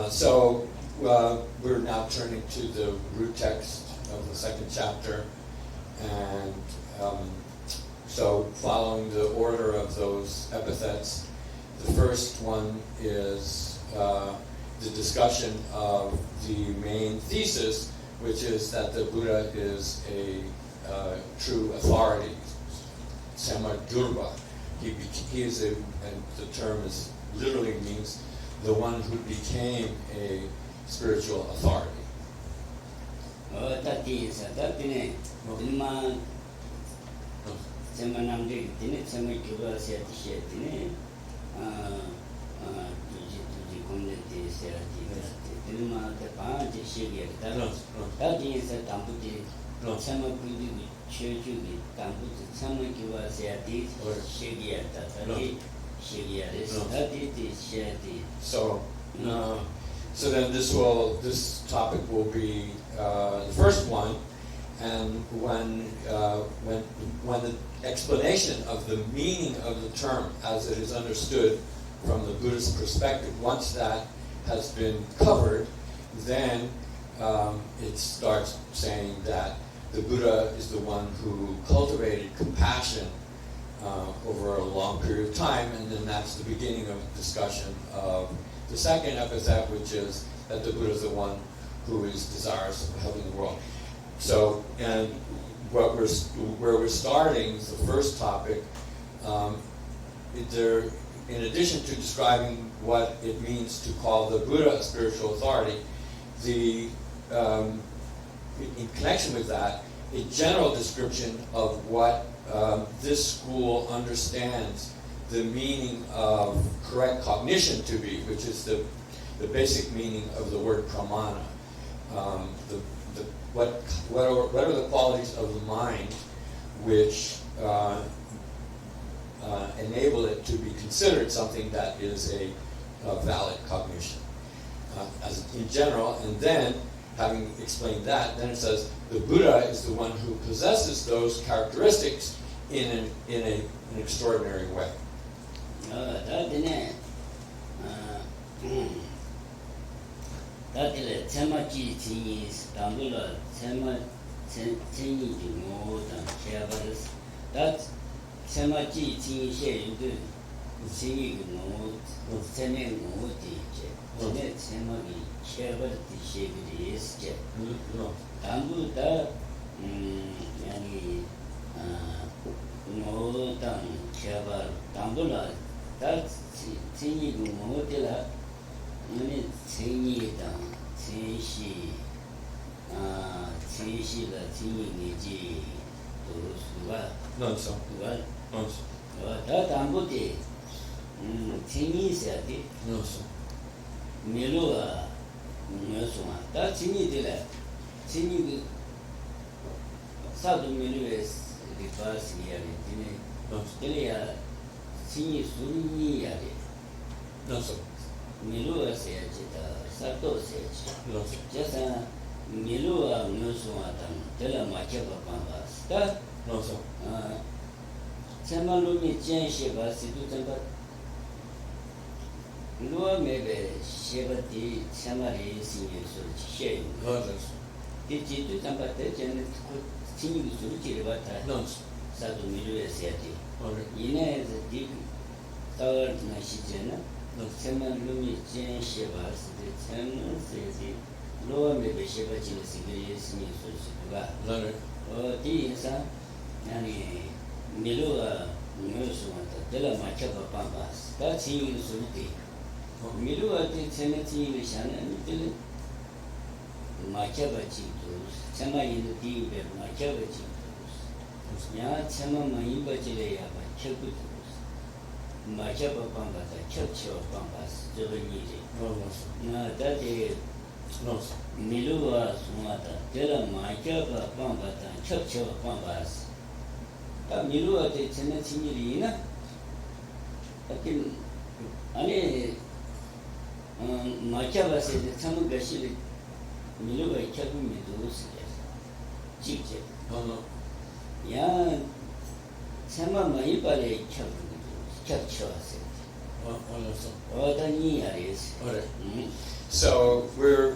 So we're now turning to the root text of the second chapter, and so following the order of those epithets, the first one is the discussion of the main thesis, which is that the Buddha is a true authority, Samadurva. He is and the term is literally means the one who became a spiritual authority. So then this topic will be the first one, and when the explanation of the meaning of the term as it is understood from the Buddhist perspective, once that has been covered, then it starts saying that the Buddha is the one who cultivated compassion over a long period of time, and then that's the beginning of the discussion of the second epithet, which is that the Buddha is the one who is desirous of helping the world. So, and where we're starting, the first topic, in addition to describing what it means to call the Buddha a spiritual authority, in connection with that, a general description of what this school understands the meaning of correct cognition to be, which is the basic meaning of the word pramana. What are the qualities of the mind which enable it to be considered something that is a valid cognition, as in general. And then, having explained that, then it says the Buddha is the one who possesses those characteristics in an extraordinary way. 다들 테마지 진이 담불라 테마 진이 뭐다 개발스 다 테마지 진이 셰유도 진이 뭐 테네 뭐지 전에 테마기 개발이 셰비리 있게 담불다 yani 뭐다 개발 담불라 다 진이 뭐들라 아니 진이다 진시 진시가 진이지 도수가 non-so. 그가 Non-so. 다 담보대 진이세야지 Non-so. 메로가 뭐소마 다 진이들래 진이 사도 메로에 리파스이야리 진이 Non-so. 들이야 진이 수리야리 Non-so. 미루가 세야지다 사도 세야지 Non-so. 자사 미루가 무슨하다 들어 맞춰봐 봐봐 스타 Non-so. 참말로미 젠시바 시두점바 루아 메베 셰바티 참말이 신경을 지셔요 Non-so. 디지도 잠바테 젠 진이 수르지를 봤다 Non-so. 사도 미루에 세야지 Okay. 이내 디 타워나 시제나 Non-so. 참말로미 젠시바 시데 참세지 루아 메베 셰바지 시그리 신경을 수가 Non-so. 디인사 아니 미루가 무슨하다 들어 맞춰봐 봐봐 다 진이 수르지 미루가 체내치를 샤는 들 맞춰봐지도 참아이는 뒤에 맞춰봐지도 야 참아 많이 버지래야 맞춰보도 맞춰봐 봐봐다 켜쳐 봐봐 저번이지 Non-so. 나 다들 Non-so. 미루가 수마다 들어 맞춰봐 봐봐다 켜쳐 봐봐 다 미루가 체내치일이나 아니 맞춰봤을 때 참은 것이 미루가 켜보면 누구시겠어 직접 Non-no. 야 참아 많이 빨리 켜쳐왔어요 Non-so. 어떤 이야기였어 Okay. So we're,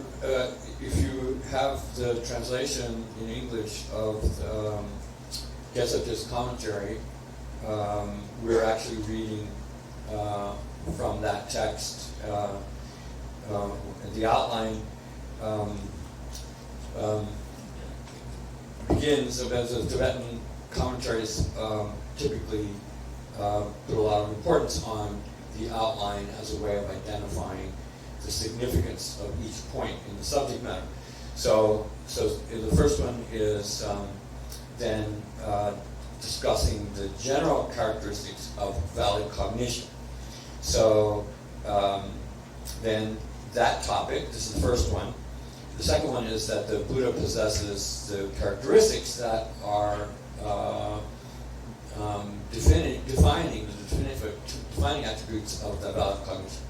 if you have the translation in English of Gesata's commentary, we're actually reading from that text. The outline begins, as the Tibetan commentaries typically put a lot of importance on the outline as a way of identifying the significance of each point in the subject matter. So the first one is then discussing the general characteristics of valid cognition. So then that topic, this is the first one. The second one is that the Buddha possesses the characteristics that are defining attributes of the valid cognition.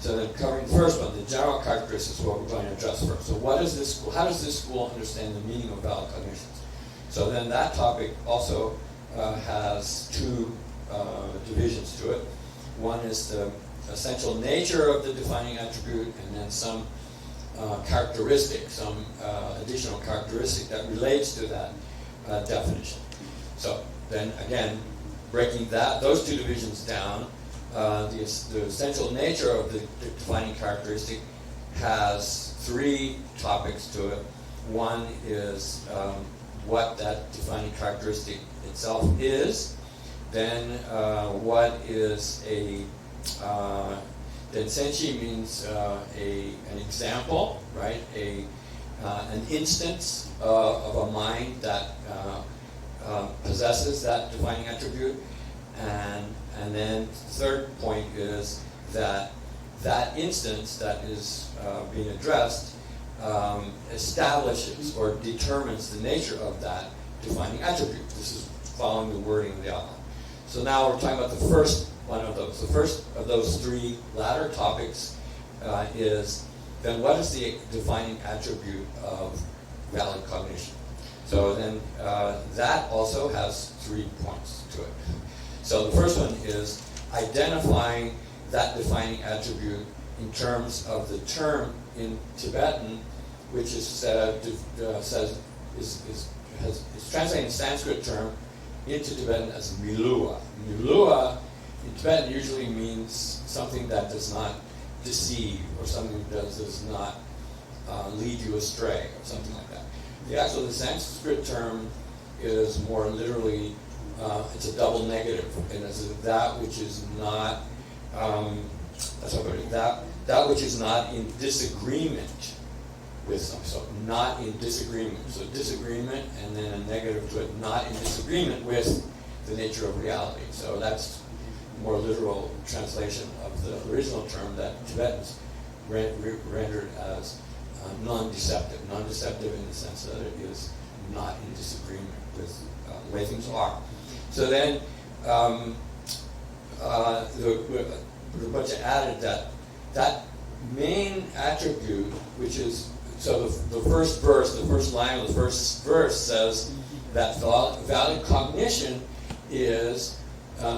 So then covering the first one, the general characteristics is what we're going to address first. So what is this school? How does this school understand the meaning of valid cognitions? So then that topic also has two divisions to it. One is the essential nature of the defining attribute, and then some characteristic, some additional characteristic that relates to that definition. So then again, breaking those two divisions down, the essential nature of the defining characteristic has three topics to it. One is what that defining characteristic itself is. Then what is a then senshi means an example, right? An instance of a mind that possesses that defining attribute, and then the third point is that instance that is being addressed establishes or determines the nature of that defining attribute. This is following the wording of the outline. So now we're talking about the first one of those. The first of those three latter topics is then what is the defining attribute of valid cognition? So then that also has 3 points to it. So the first one is identifying that defining attribute in terms of the term in Tibetan, which is translating the Sanskrit term into Tibetan as milua. Milua in Tibetan usually means something that does not deceive, or something that does not lead you astray, or something like that. The Sanskrit term is more literally, it's a double negative, and it's that which is not, that which is not in disagreement with something. So not in disagreement. So disagreement, and then a negative to it, not in disagreement with the nature of reality. So that's more literal translation of the original term that Tibetans rendered as non-deceptive. Non-deceptive in the sense that it is not in disagreement with the way things are. So then the Rinpoche added that main attribute, which is, so the first verse, the first line of the first verse says that valid cognition is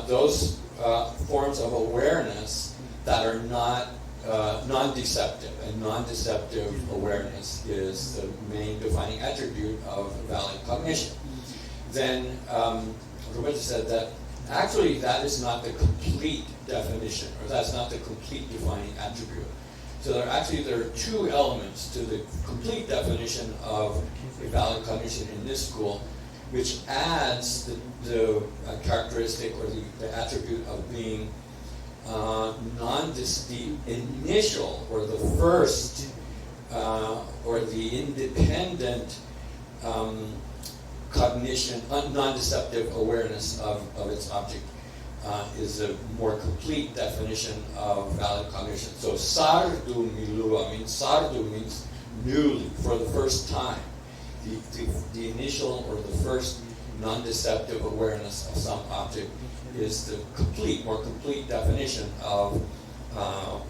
those forms of awareness that are not non-deceptive, and non-deceptive awareness is the main defining attribute of valid cognition. Then Rinpoche said that actually that is not the complete definition, or that's not the complete defining attribute. So there are two elements to the complete definition of a valid cognition in this school, which adds the characteristic or the attribute of being the initial or the first or the independent cognition, non-deceptive awareness of its object is a more complete definition of valid cognition. So sardu milua means newly, for the first time. The initial or the first non-deceptive awareness of some object is the more complete definition of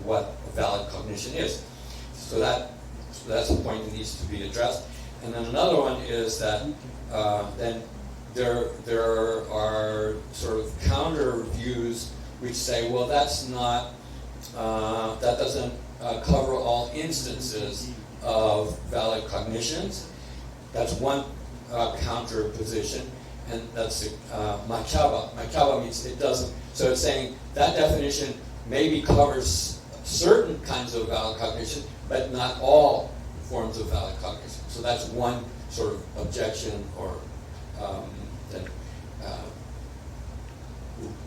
what valid cognition is. So that's a point that needs to be addressed. And then another one is that then there are sort of counter views which say, well, that's not that doesn't cover all instances of valid cognitions. That's one counter position, and that's machaba. Machaba means it doesn't. So it's saying that definition maybe covers certain kinds of valid cognition, but not all forms of valid cognition. So that's one sort of objection or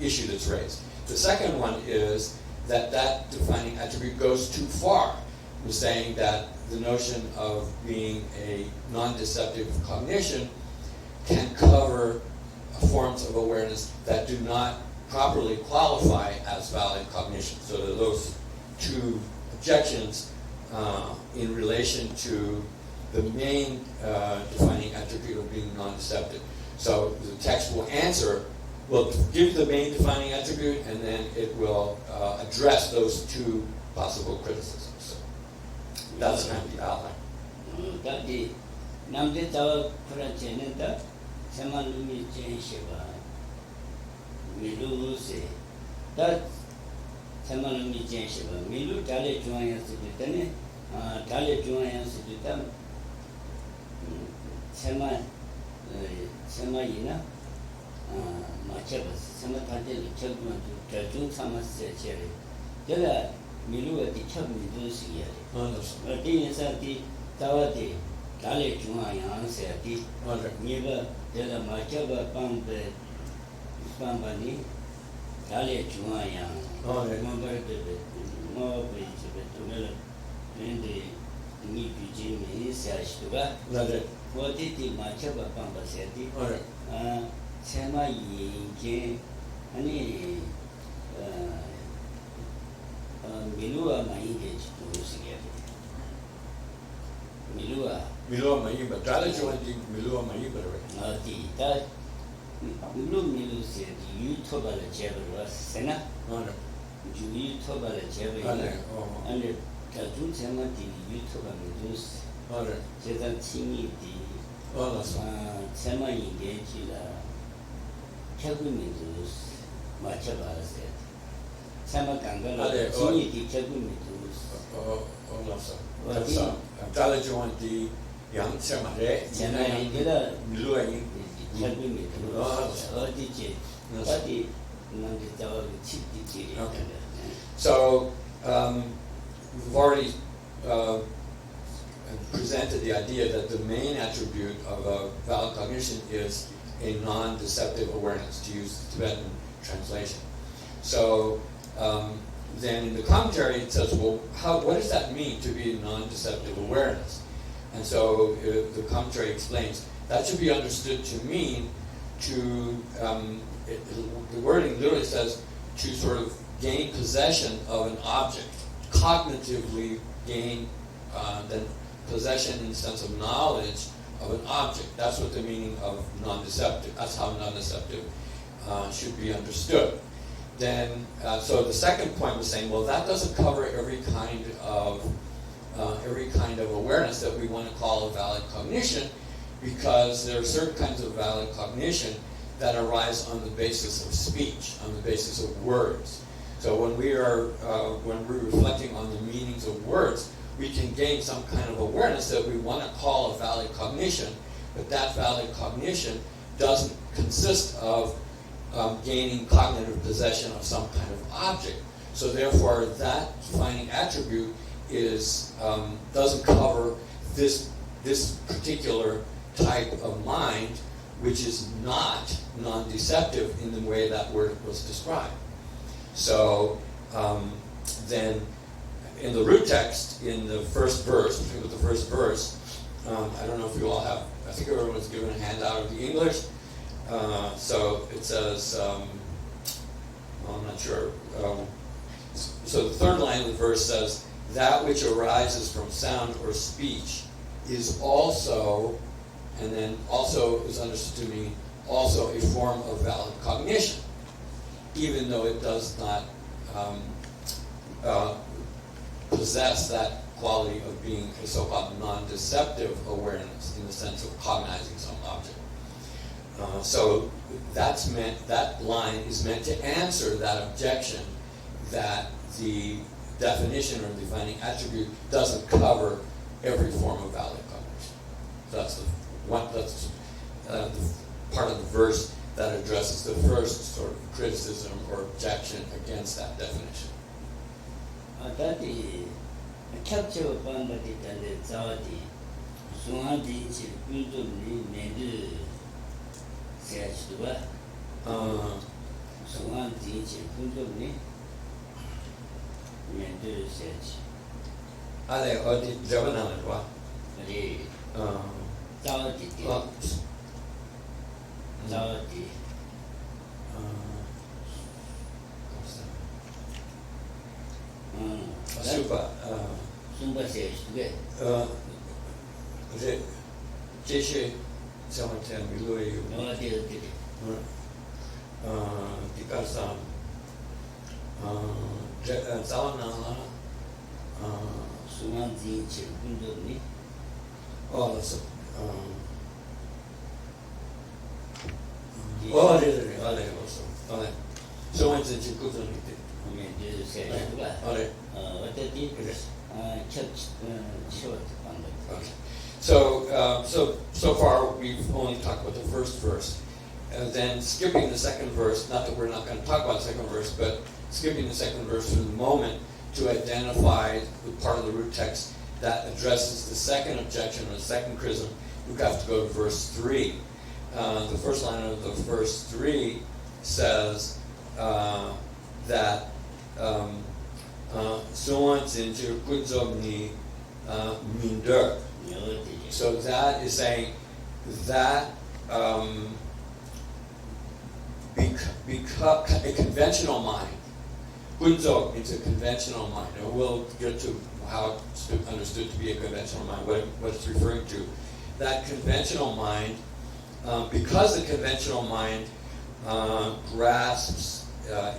issue that's raised. The second one is that defining attribute goes too far. We're saying that the notion of being a non-deceptive cognition can cover forms of awareness that do not properly qualify as valid cognition. So there are those two objections in relation to the main defining attribute of being non-deceptive. So the text will give the main defining attribute, and then it will address those two possible criticisms. So that's kind of the outline. That the Namdita Prajanita Samanumi Jenshiva Milu say that Samanumi Jenshiva Milu Dale Joyan Suditane Dale Joyan Suditam Samayina Machabas Samatadil Chagman to Jajun Samas Cherry. Della Milu at the Chagmi Dusi. Things at the Tawati Dale Joyan Sati Niva Della Machaba Pambani Dale Joyan remember the more page in the Nipijim is Ashtuba. What did the Machaba Pamba Sati? Sema Yin, any Milua Maingage to Sigari. Milua Maimba. Dala joined Milua Maimba. That Milu said, you told a jabber was Sena. You told a jabber. And the Kajun Samati, you told a Medus. Sedan Tini, the Sama engaged Chagumidus, Machabas. 참아 간거는 네, 진이 적음이 Lobsang. Intelligent 양체만에 제나이 게다 밀루에 적음이 어디지 어디 뭔데 저 칩디지. Okay. So we've already presented the idea that the main attribute of a valid cognition is a non-deceptive awareness, to use the Tibetan translation. So then in the commentary it says, well, what does that mean to be a non-deceptive awareness? And so the commentary explains that should be understood to mean the wording literally says to sort of gain possession of an object, cognitively gain then possession in the sense of knowledge of an object. That's what the meaning of non-deceptive, that's how non-deceptive should be understood. Then, so the second point was saying, well, that doesn't cover every kind of awareness that we want to call a valid cognition, because there are certain kinds of valid cognition that arise on the basis of speech, on the basis of words. So when we're reflecting on the meanings of words, we can gain some kind of awareness that we want to call a valid cognition, but that valid cognition doesn't consist of gaining cognitive possession of some kind of object. So therefore, that defining attribute doesn't cover this particular type of mind, which is not non-deceptive in the way that word was described. So then, in the root text, in the first verse, with the first verse, I don't know if you all have, I think everyone was given a handout of the English. So it says, I'm not sure. So the third line of the verse says, that which arises from sound or speech is also, and then also is understood to mean also a form of valid cognition, even though it does not possess that quality of being a so-called non-deceptive awareness in the sense of cognizing some object. So that line is meant to answer that objection that the definition or defining attribute doesn't cover every form of valid cognition. So that's the part of the verse that addresses the first sort of criticism or objection against that definition. 다디 캡처 반바디 단데 자와디 송한디 지 군좀니 내드 세야시도가 송한디 지 군좀니 내드 세야시 아네 어디 적어놔는 거야? 어디 자와디 자와디 Super. Super says today. 这些像我讲比如有，第二上，这早上啦，수만 지치 군도니. 그래서 네, 그래서 수만 지치 군도니. So far we've only talked about the first verse, and then skipping the second verse. Not that we're not going to talk about the second verse, but skipping the second verse for the moment to identify the part of the root text that addresses the second objection or the second criticism. We have to go to verse 3. The first line of the verse 3 says that so that is saying that because a conventional mind, Gunzog is a conventional mind, and we'll get to how it's understood to be a conventional mind, what it's referring to. That conventional mind, because the conventional mind grasps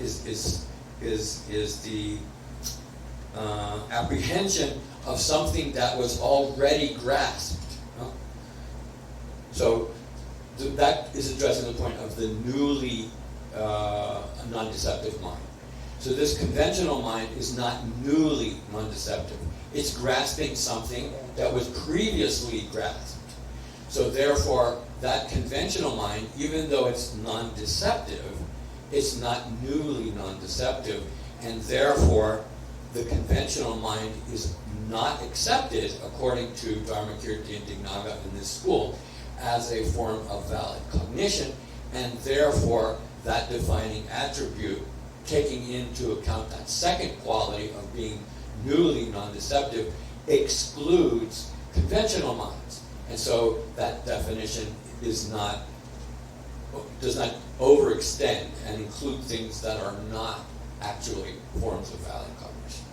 is the apprehension of something that was already grasped. So that is addressing the point of the newly non-deceptive mind. So this conventional mind is not newly non-deceptive. It's grasping something that was previously grasped. So therefore, that conventional mind, even though it's non-deceptive, it's not newly non-deceptive, and therefore the conventional mind is not accepted, according to Dharmakirti and Dignaga in this school, as a form of valid cognition, and therefore that defining attribute, taking into account that second quality of being newly non-deceptive, excludes conventional minds. And so that definition does not overextend and include things that are not actually forms of valid cognition.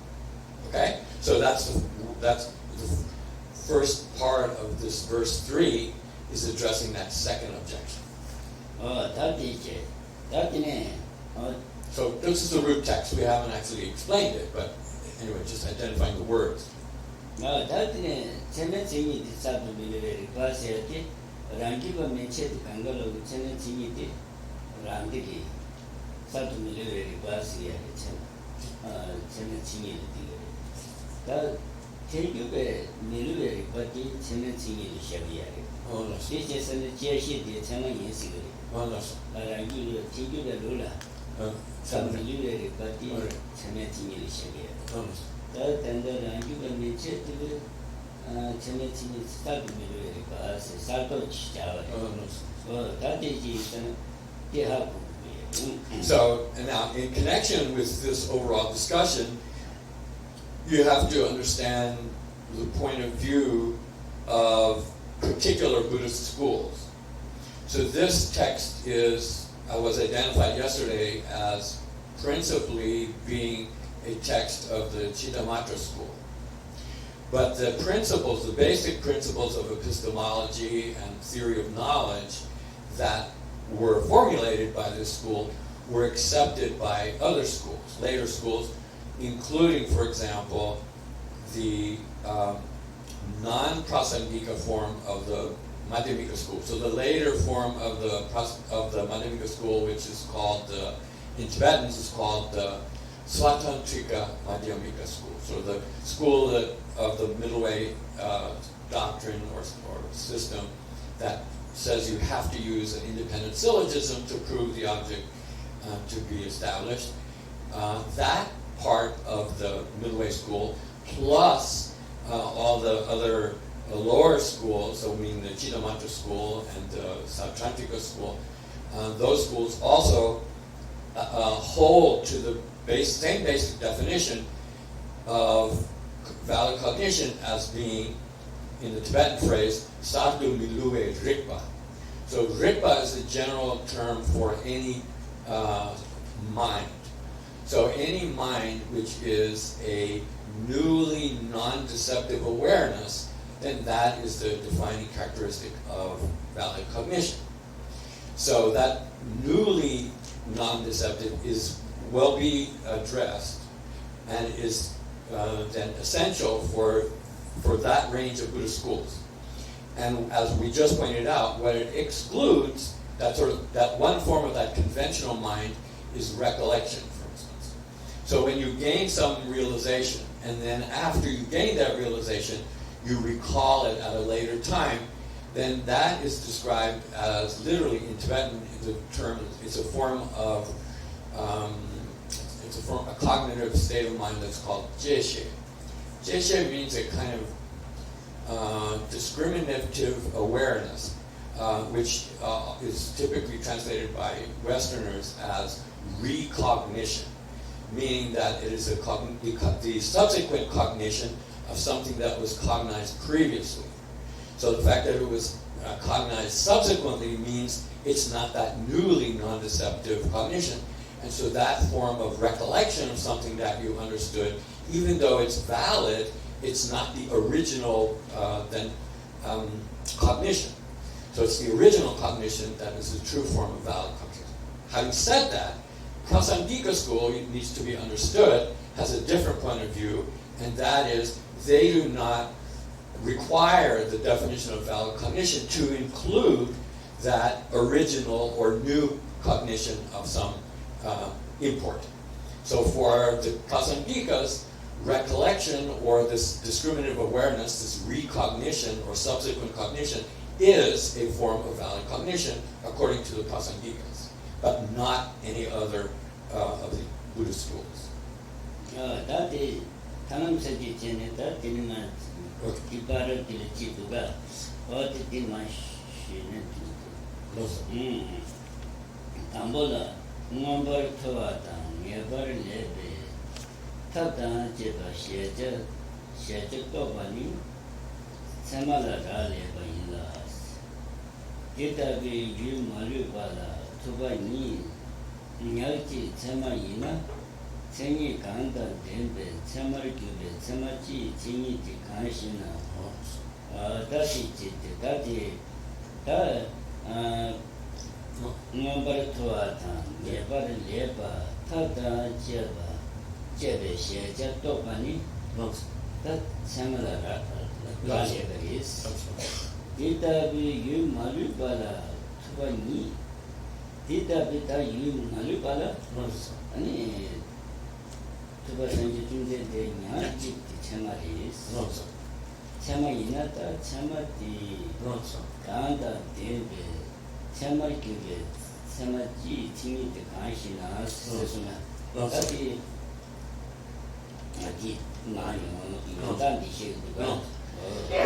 Okay? So that's the first part of this verse 3 is addressing that second objection. So this is the root text. We haven't actually explained it, but anyway, just identifying the words. So, and now in connection with this overall discussion, you have to understand the point of view of particular Buddhist schools. So this text was identified yesterday as principally being a text of the Chittamatra school. But the principles, the basic principles of epistemology and theory of knowledge that were formulated by this school were accepted by other schools, later schools, including, for example, the non-prasangika form of the Madhyamika school. So the later form of the Madhyamika school, which is called, in Tibetan, is called the Svatantrika Madhyamika school. So the school of the middle way doctrine or system that says you have to use an independent syllogism to prove the object to be established. That part of the middle way school, plus all the other lower schools, so meaning the Chittamatra school and the Sautrantika school, those schools also hold to the same basic definition of valid cognition as being, in the Tibetan phrase, sadhu milue rikpa. So rikpa is the general term for any mind. So any mind which is a newly non-deceptive awareness, then that is the defining characteristic of valid cognition. So that newly non-deceptive will be addressed and is then essential for that range of Buddhist schools. And as we just pointed out, what it excludes, that one form of that conventional mind is recollection, for instance. So when you gain some realization, and then after you gain that realization, you recall it at a later time, then that is described as, literally in Tibetan, it's a form of a cognitive state of mind that's called jeshe. Jeshe means a kind of discriminative awareness, which is typically translated by Westerners as recognition, meaning that it is the subsequent cognition of something that was cognized previously. So the fact that it was cognized subsequently means it's not that newly non-deceptive cognition. And so that form of recollection of something that you understood, even though it's valid, it's not the original cognition. So it's the original cognition that is the true form of valid cognition. Having said that, Prasangika school, it needs to be understood, has a different point of view, and that is they do not require the definition of valid cognition to include that original or new cognition of some import. So for the Prasangikas, recollection or this discriminative awareness, this recognition or subsequent cognition, is a form of valid cognition according to the Prasangikas, but not any other of the Buddhist schools. That is Tanamsaji Jeneta, Dinman, Kibara Dilachituga, or the Dimash. Tambola, number Toata, never lebe, Tata Jeba Sheja, Sheja Tobani, Samala Raleba in last. Gita be you Marubala, Tubani, Nyati, Samaina, Sengi Kanda, Dembe, Samarikube, Samachi, Tini, Kanshina. That is it, that is. Number Toata, never leba, Tata Jeba, Jebe Sheja Tobani, that Samala Raleba is. Dita be you Marubala, Tubani, Dita be you Marubala, and Tubasanji de Nati Chamaris, Chamainata, Chamati, Kanda, Debe, Chamariki, Samaji, Tini, the Kanshina, Sesuna, Tati,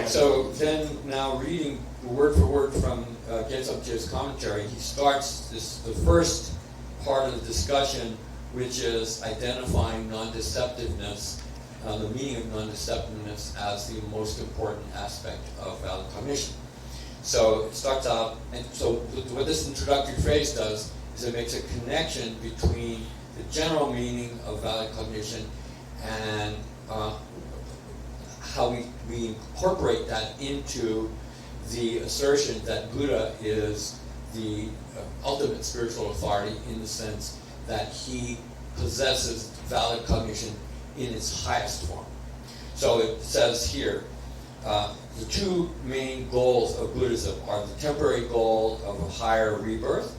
So then, now reading word for word from Gyaltsabje's commentary, he starts the first part of the discussion, which is identifying non-deceptiveness, the meaning of non-deceptiveness as the most important aspect of valid cognition. So it starts out, and so what this introductory phrase does is it makes a connection between the general meaning of valid cognition and how we incorporate that into the assertion that Buddha is the ultimate spiritual authority, in the sense that he possesses valid cognition in its highest form. So it says here, the two main goals of Buddhism are the temporary goal of a higher rebirth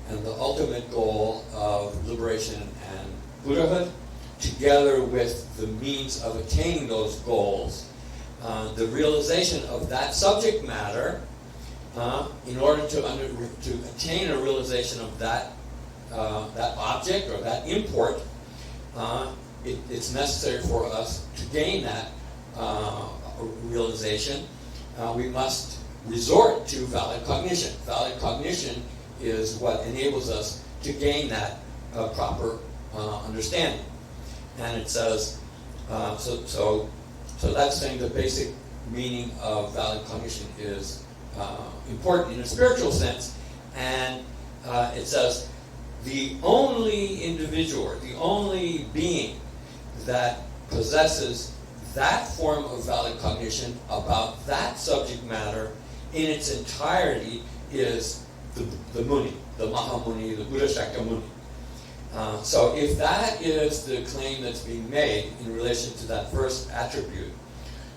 and the ultimate goal of liberation and Buddhahood. Together with the means of attaining those goals, the realization of that subject matter, in order to attain a realization of that object or that import, it's necessary for us to gain that realization. We must resort to valid cognition. Valid cognition is what enables us to gain that proper understanding. And it says, so that's saying the basic meaning of valid cognition is important in a spiritual sense. And it says, the only individual, or the only being that possesses that form of valid cognition about that subject matter in its entirety is the Muni, the Mahamuni, the Buddha Shakyamuni. So if that is the claim that's being made in relation to that first attribute,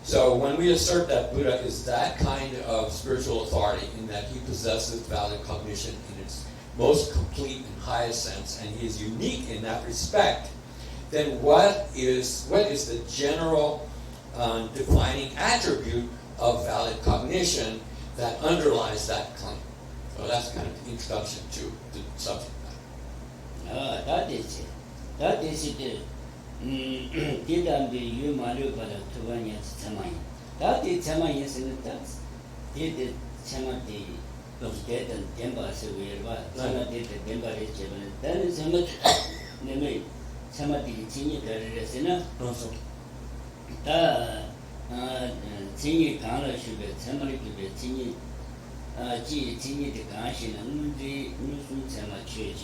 so when we assert that Buddha is that kind of spiritual authority in that he possesses valid cognition in its most complete and highest sense, and he is unique in that respect, then what is the general defining attribute of valid cognition that underlies that claim? So that's kind of the introduction to the subject matter. That is it. That is it. Didn't be you Mario Bala to one yet Tamay. That is Tamay is in the tax. Did the Chamati of dead and Jampa so we are Sama did the Jampa is Japan. Then is Samati Samati Tini Resina. Tini Kana should be Samari to be Tini Tini the Ganshin and the Nusun Sama Church.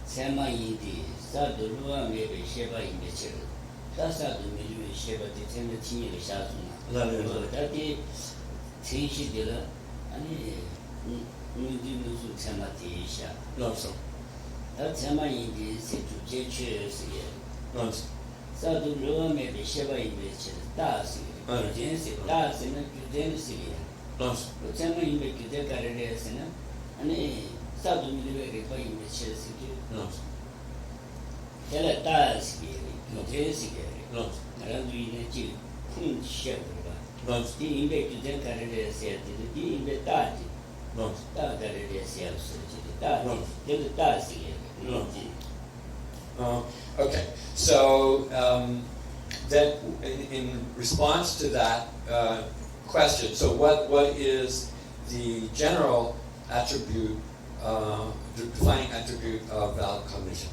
Sama Yidi, Sadurua may be Sheba in the children. That's how the Milu Sheba the Tini Shatuna. That is Tinshi Dilla and Nusu Samati Sha. That Sama Yidi said to Jechers here. Sadurua may be Sheba in the children. That's it. That's in the Genesis. But Sama in the Kidaka and Sadu Milu in the Chelsea. Tela task, Motesi, No. around the Kun Shepherd. No. The impact to the carrier said, the impact. No. That carrier sells that. No. The task. No. Okay, so then in response to that question, so what is the general attribute, the defining attribute of valid cognition?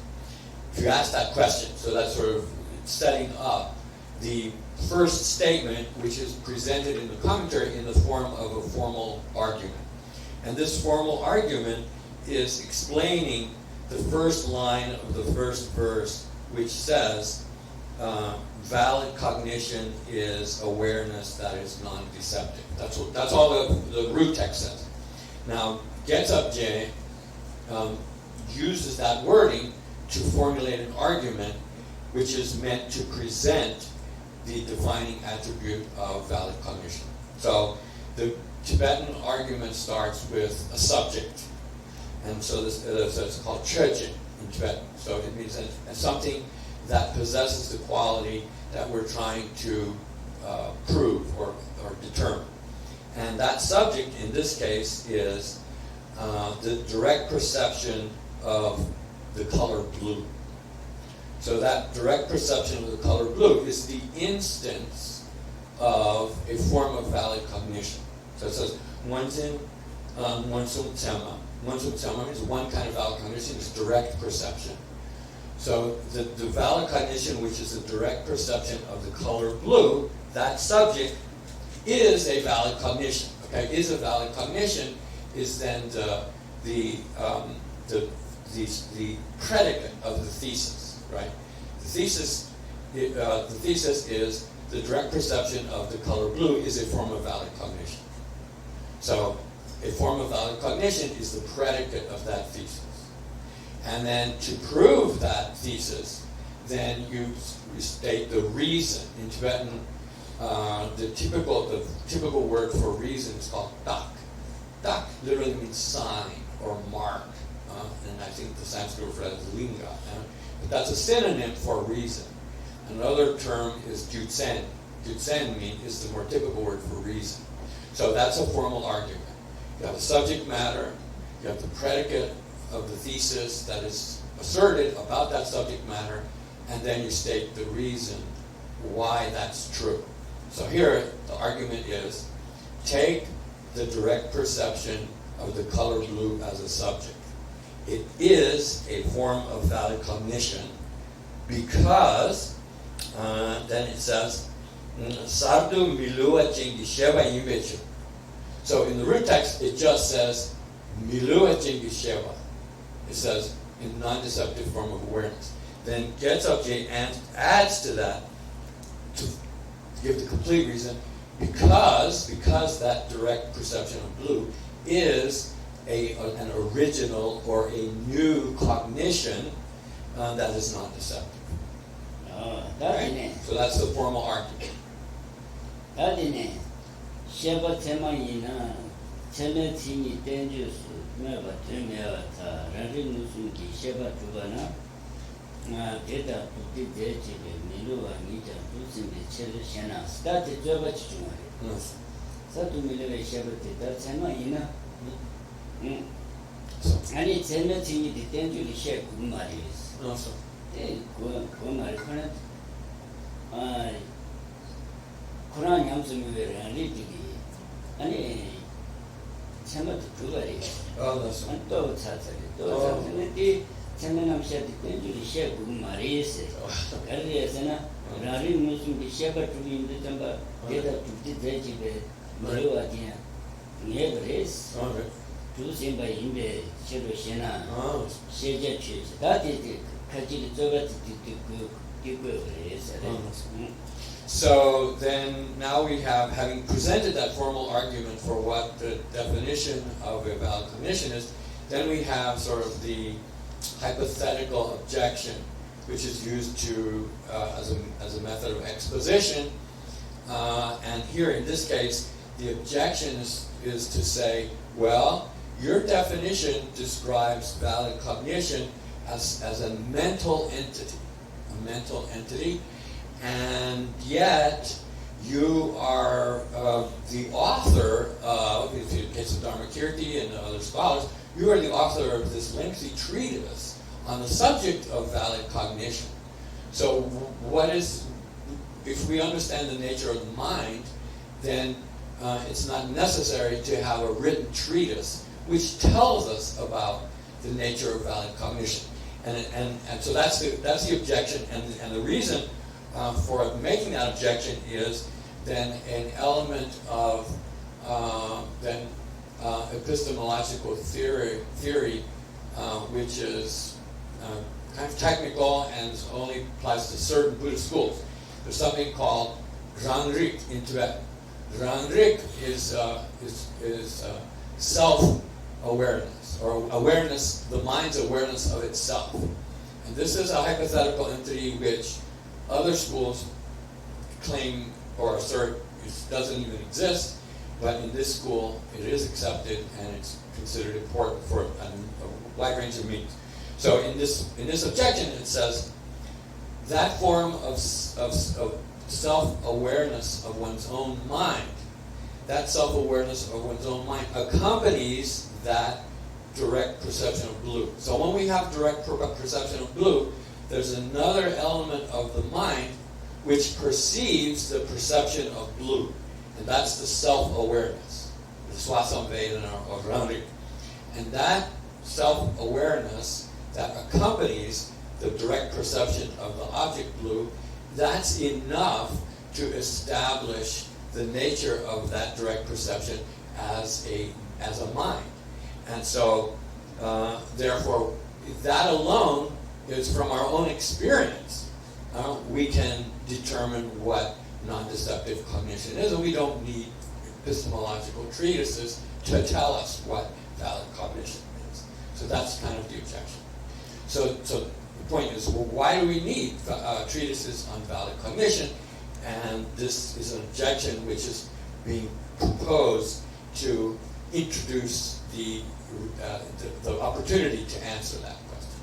If you ask that question, so that's sort of setting up the first statement, which is presented in the commentary in the form of a formal argument. And this formal argument is explaining the first line of the first verse, which says, valid cognition is awareness that is non-deceptive. That's all the root text says. Now, Gyumed uses that wording to formulate an argument which is meant to present the defining attribute of valid cognition. So the Tibetan argument starts with a subject. And so this it's called Chöje in Tibetan. So it means that something that possesses the quality that we're trying to prove or determine. And that subject in this case is the direct perception of the color blue. So that direct perception of the color blue is the instance of a form of valid cognition. So it says, Wanzin Wansum Tema. Wansum Tema means one kind of valid cognition is direct perception. So the valid cognition, which is the direct perception of the color blue, that subject is a valid cognition. Okay, is a valid cognition is then the predicate of the thesis, right? The thesis is the direct perception of the color blue is a form of valid cognition. So a form of valid cognition is the predicate of that thesis. And then to prove that thesis, then you state the reason. In Tibetan, the typical word for reason is called dak. Dak literally means sign or mark. And I think the Sanskrit word for that is linga. But that's a synonym for reason. Another term is jutsen. Jutsen is the more typical word for reason. So that's a formal argument. You have the subject matter, you have the predicate of the thesis that is asserted about that subject matter, and then you state the reason why that's true. So here, the argument is, take the direct perception of the color blue as a subject. It is a form of valid cognition because, then it says, Sardu milua jingi sheva yimbechu. So in the root text, it just says, milua jingi sheva. It says, in non-deceptive form of awareness. Then Gyumed adds to that, to give the complete reason, because that direct perception of blue is an original or a new cognition that is not deceptive. Right? So that's the formal argument. Sheba tema ina, cheme tini dangerous, meba temea ta, rari nusunki, sheba tubana, data puti dejibe, milua nita, pusimbe, chele shena, stati joba chichumari. Satu milua sheba teta, tema ina, ani cheme tini di dangerous sheba kumari is. Kumari kanat, Quran yamsumi vera, ritigi. 아니 참아도 그거리. that's 안 또 찾아리. 또 찾는데 참나남시한테 땡줄이 시에 그 말이 있어. 그래서나 라리 무슨 게 시에가 두인데 잠바 대다 두지 대지베 머리와디야. 예 그래서. 두심바 인베 시로 시나. 시제 취지. 다디 같이 저가 듣고 그래서. So then now we have, having presented that formal argument for what the definition of a valid cognition is, then we have sort of the hypothetical objection, which is used to as a method of exposition. And here in this case, the objection is to say, well, your definition describes valid cognition as a mental entity. a mental entity, and yet you are the author of, if you case of Dharmakirti and other scholars, you are the author of this lengthy treatise on the subject of valid cognition. So if we understand the nature of the mind, then it's not necessary to have a written treatise which tells us about the nature of valid cognition. And so that's the objection, and the reason for making that objection is then an element of epistemological theory which is kind of technical and only applies to certain Buddhist schools. There's something called Rangrik in Tibet. Rangrik is self-awareness, or awareness, the mind's awareness of itself. And this is a hypothetical entity which other schools claim or assert doesn't even exist, but in this school it is accepted and it's considered important for a wide range of meanings. So in this objection it says that form of self-awareness of one's own mind, that self-awareness of one's own mind accompanies that direct perception of blue. So when we have direct perception of blue, there's another element of the mind which perceives the perception of blue. And that's the self-awareness, the Swasamvedana or Rangrik. And that self-awareness that accompanies the direct perception of the object blue, that's enough to establish the nature of that direct perception as a mind. And so, therefore, that alone is from our own experience. We can determine what non-deceptive cognition is, and we don't need epistemological treatises to tell us what valid cognition is. So that's kind of the objection. So the point is, well, why do we need treatises on valid cognition? And this is an objection which is being proposed to introduce the opportunity to answer that question.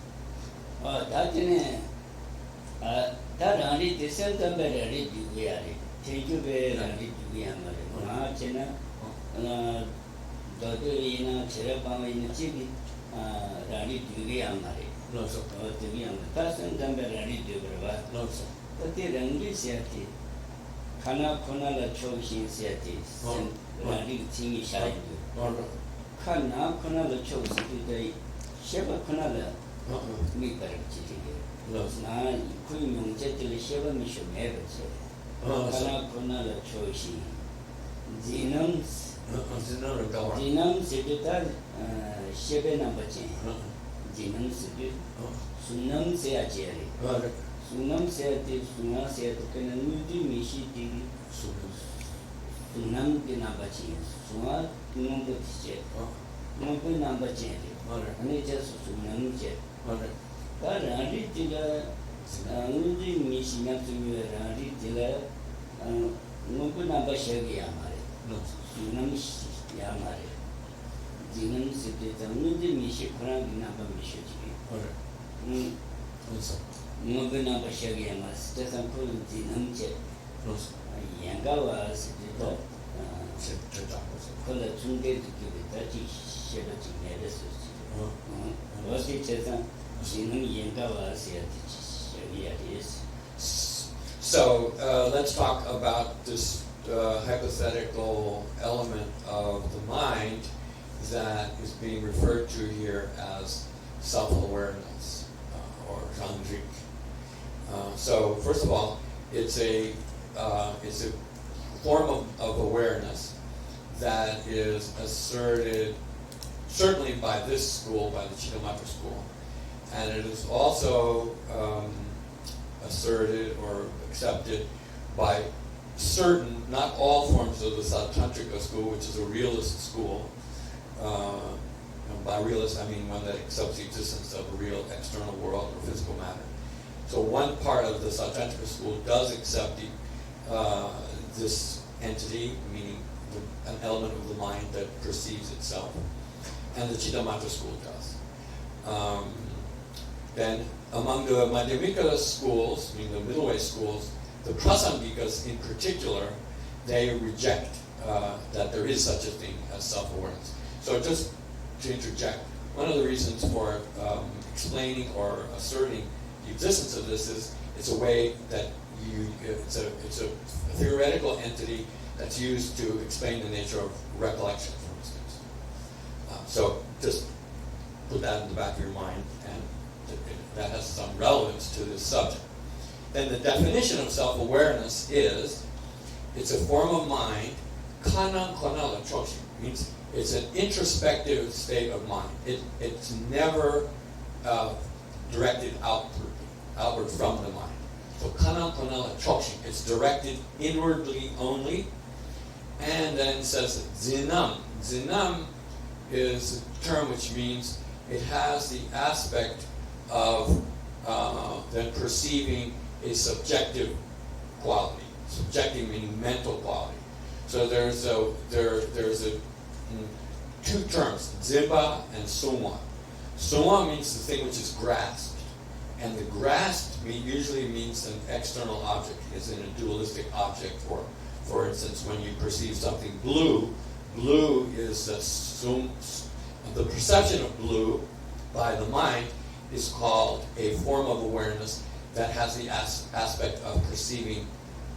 So let's talk about this hypothetical element of the mind that is being referred to here as self-awareness or Rangrik. So first of all, it's a form of awareness that is asserted certainly by this school, by the Chittamatra school, and it is also asserted or accepted by certain, not all forms of the Sautrantika school, which is a realist school. And by realist, I mean one that accepts the existence of a real external world or physical matter. So one part of the Sautrantika school does accept this entity, meaning an element of the mind that perceives itself, and the Chittamatra school does. Then among the Madhyamika schools, meaning the middle way schools, the Prasangikas in particular, they reject that there is such a thing as self-awareness. So just to interject, one of the reasons for explaining or asserting the existence of this is it's a way that it's a theoretical entity that's used to explain the nature of recollection, for instance. So just put that in the back of your mind, and that has some relevance to this subject. Then the definition of self-awareness is, it's a form of mind, kanan konala choshi, means it's an introspective state of mind. It's never directed outward from the mind. So kanan konala choshi, it's directed inwardly only. And then it says zinam. Zinam is a term which means it has the aspect of then perceiving a subjective quality. Subjective meaning mental quality. So there's two terms, dzimba and sumwa. Sumwa means the thing which is grasped, and the grasped usually means an external object, is in a dualistic object. For instance, when you perceive something blue, blue is the perception of blue by the mind is called a form of awareness that has the aspect of perceiving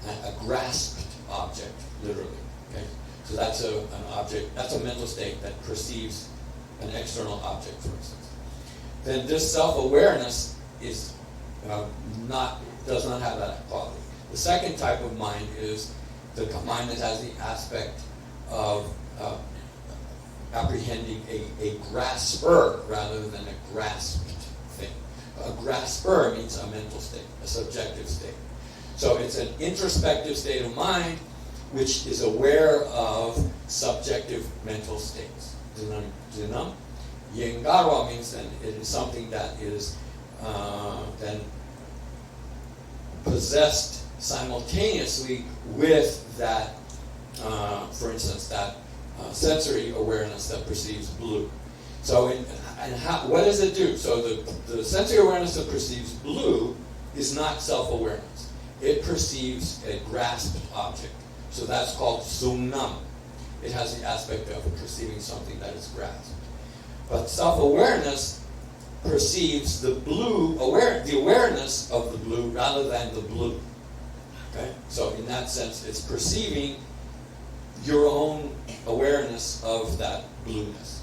a grasped object, literally. Okay? So that's an object, that's a mental state that perceives an external object, for instance. Then this self-awareness is does not have that quality. The second type of mind is the mind that has the aspect of apprehending a grasper rather than a grasped thing. A grasper means a mental state, a subjective state. So it's an introspective state of mind which is aware of subjective mental states. Dhinam. Yengarwa means then it is something that is then possessed simultaneously with that, for instance, that sensory awareness that perceives blue. So, what does it do? So the sensory awareness that perceives blue is not self-awareness. It perceives a grasped object. So that's called sumnam. It has the aspect of perceiving something that is grasped. But self-awareness perceives the awareness of the blue rather than the blue. Okay? So in that sense, it's perceiving your own awareness of that blueness.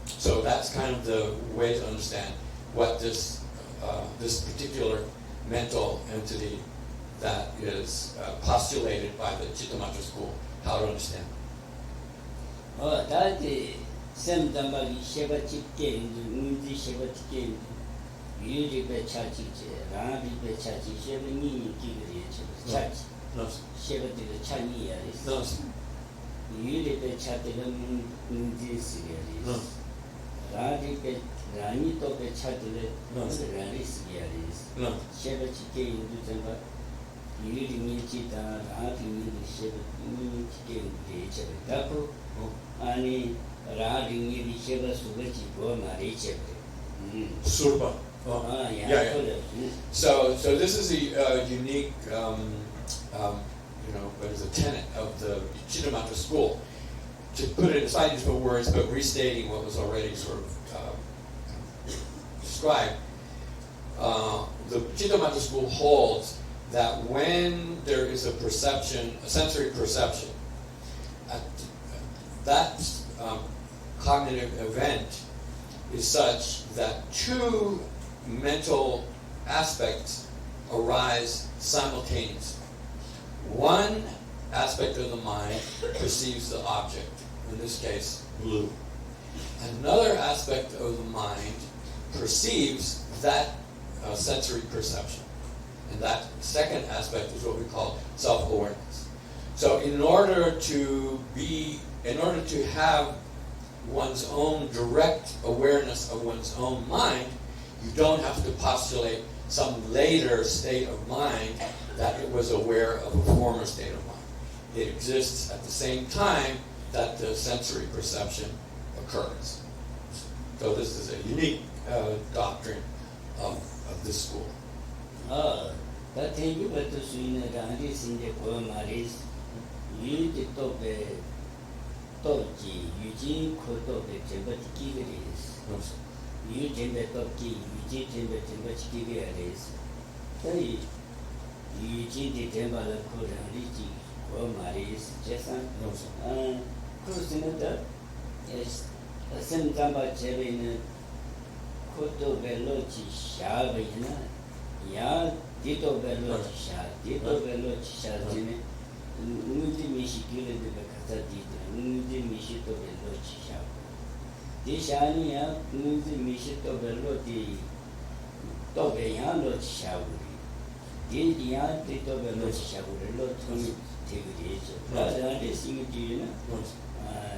So that's kind of the way to understand what this particular mental entity that is postulated by the Chittamatra school, how to understand. Sem dambagi sheba chitke indu sheba chitke yuri be chachi rana be chachi sheba ni kigri chachi sheba de chani yaris yuri be chate mundi sigaris rani to be chate ranis yaris sheba chitke indu damba yuri ni chita rana ni sheba ni chitke indu chebe tapo ani Surba. Yeah. So this is a unique, what is a tenet of the Chittamatra school. To put it in slightly different words, but restating what was already sort of described, the Chittamatra school holds that when there is a perception, a sensory perception, that cognitive event is such that two mental aspects arise simultaneously. One aspect of the mind perceives the object, in this case, blue. Another aspect of the mind perceives that sensory perception. And that second aspect is what we call self-awareness. So in order to have one's own direct awareness of one's own mind, you don't have to postulate some later state of mind that it was aware of a former state of mind. It exists at the same time that the sensory perception occurs. So this is a unique doctrine of of this school. That thing you better swing around this in the Pramanasidhi. You the tope, Toki, Eugene Kotope, Jampa you Jampa Toki, Eugene Jampa Tigiris. Say, Eugene the Jampa Koraniji, Pramanasidhi, Jason, Kusinata, yes, a same Jampa Jevin Koto Veloci Shavina, Ya, Dito Veloci Shav, Dito Veloci Shavine. Nudi Mishikila de Bacatadita, Nudi Mishito Veloci Shab. Dishania, Nudi Mishito Veloti, Tobeano Shaburi. Didia, Tito Veloci Shaburi, Lot Tigris, rather than sing to you,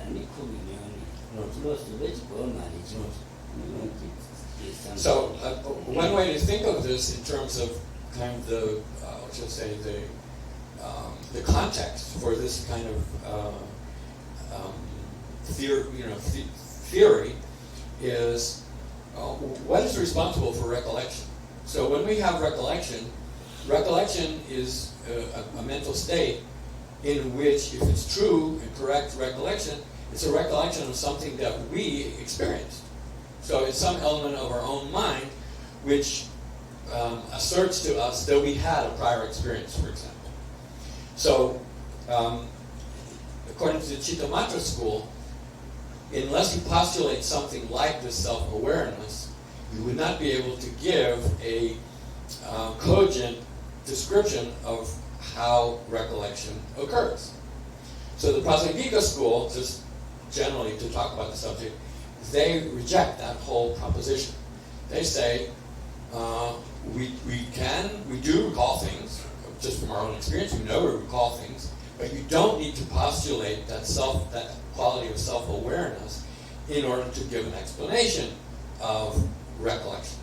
Nicolioni, close to which Bonarich. So, one way to think of this in terms of kind of the, what should I say, the context for this kind of theory is what is responsible for recollection. So when we have recollection is a mental state in which, if it's true and correct recollection, it's a recollection of something that we experienced. So it's some element of our own mind which asserts to us that we had a prior experience, for example. So, according to the Chittamatra school, unless you postulate something like this self-awareness, you would not be able to give a cogent description of how recollection occurs. So the Pramanasiddhi school, just generally to talk about the subject, they reject that whole proposition. They say, we do recall things, just from our own experience, we know we recall things, but you don't need to postulate that quality of self-awareness in order to give an explanation of recollection.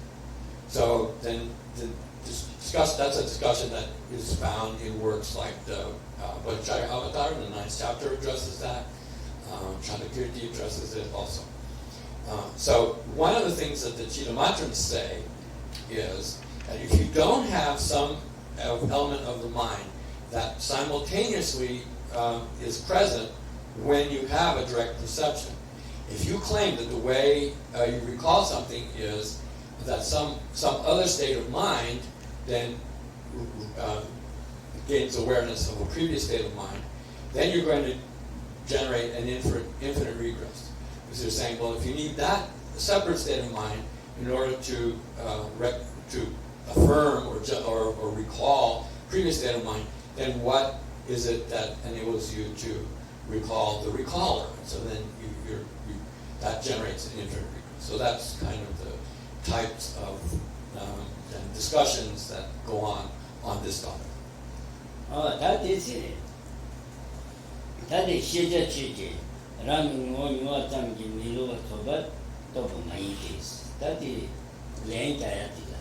So then that's a discussion that is found in works like the Bodhicharya Avatar, the 9th chapter addresses that. Chandakirti addresses it also. So one of the things that the Chittamatrans say is that if you don't have some element of the mind that simultaneously is present when you have a direct perception. If you claim that the way you recall something is that some other state of mind then gains awareness of a previous state of mind, then you're going to generate an infinite regress. Because you're saying, well, if you need that separate state of mind in order to affirm or recall previous state of mind, then what is it that enables you to recall the recaller? So then that generates an infinite regress. So that's kind of the types of discussions that go on this topic. That is it. That is Shija Ram Motam Gimilu Tobat Topomaitis. That is Lentayatila.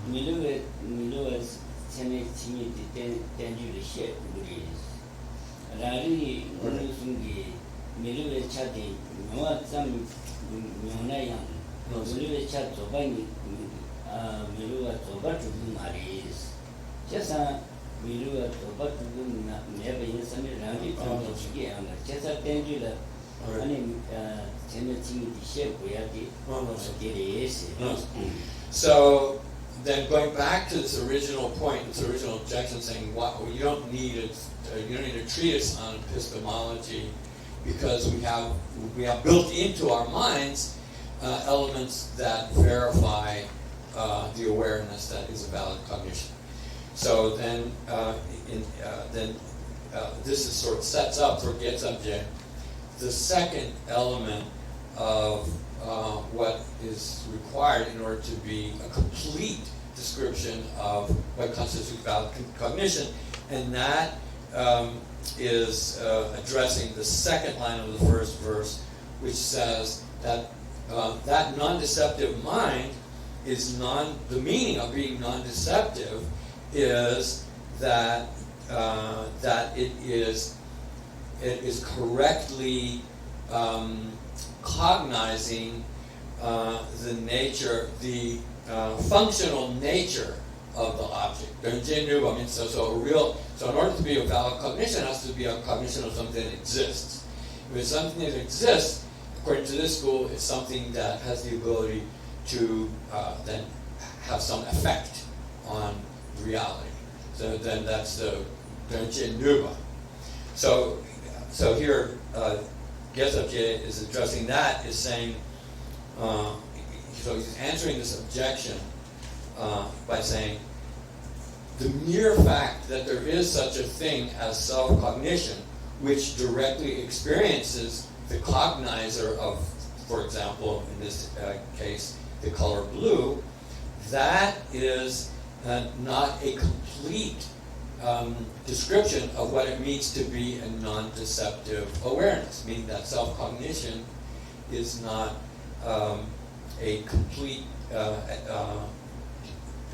Milu is Senate Tendu Shep Buddhist. Rari Munusungi Milu Chati Noatam Munayam. Milu Chat Tobani Milu Tobatu Maris. Just Milu Tobatu never in some Rani and just a Tendula. So then going back to this original point, this original objection, saying you don't need a treatise on epistemology because we have built into our minds elements that verify the awareness that is a valid cognition. So then this is sort of sets up for Gyumed the second element of what is required in order to be a complete description of what constitutes valid cognition, and that is addressing the second line of the first verse, which says that that non-deceptive mind is the meaning of being non-deceptive is that it is correctly cognizing the nature, the functional nature of the object. Donje nuba means so in order to be a valid cognition, it has to be a cognition of something that exists. If it's something that exists, according to this school, it's something that has the ability to then have some effect on reality. So then that's the Donje nuba. So here, Geshe is addressing that, is saying, so he's answering this objection by saying, the mere fact that there is such a thing as self-cognition, which directly experiences the cognizer of, for example, in this case, the color blue, that is not a complete description of what it means to be a non-deceptive awareness, meaning that self-cognition is not a complete,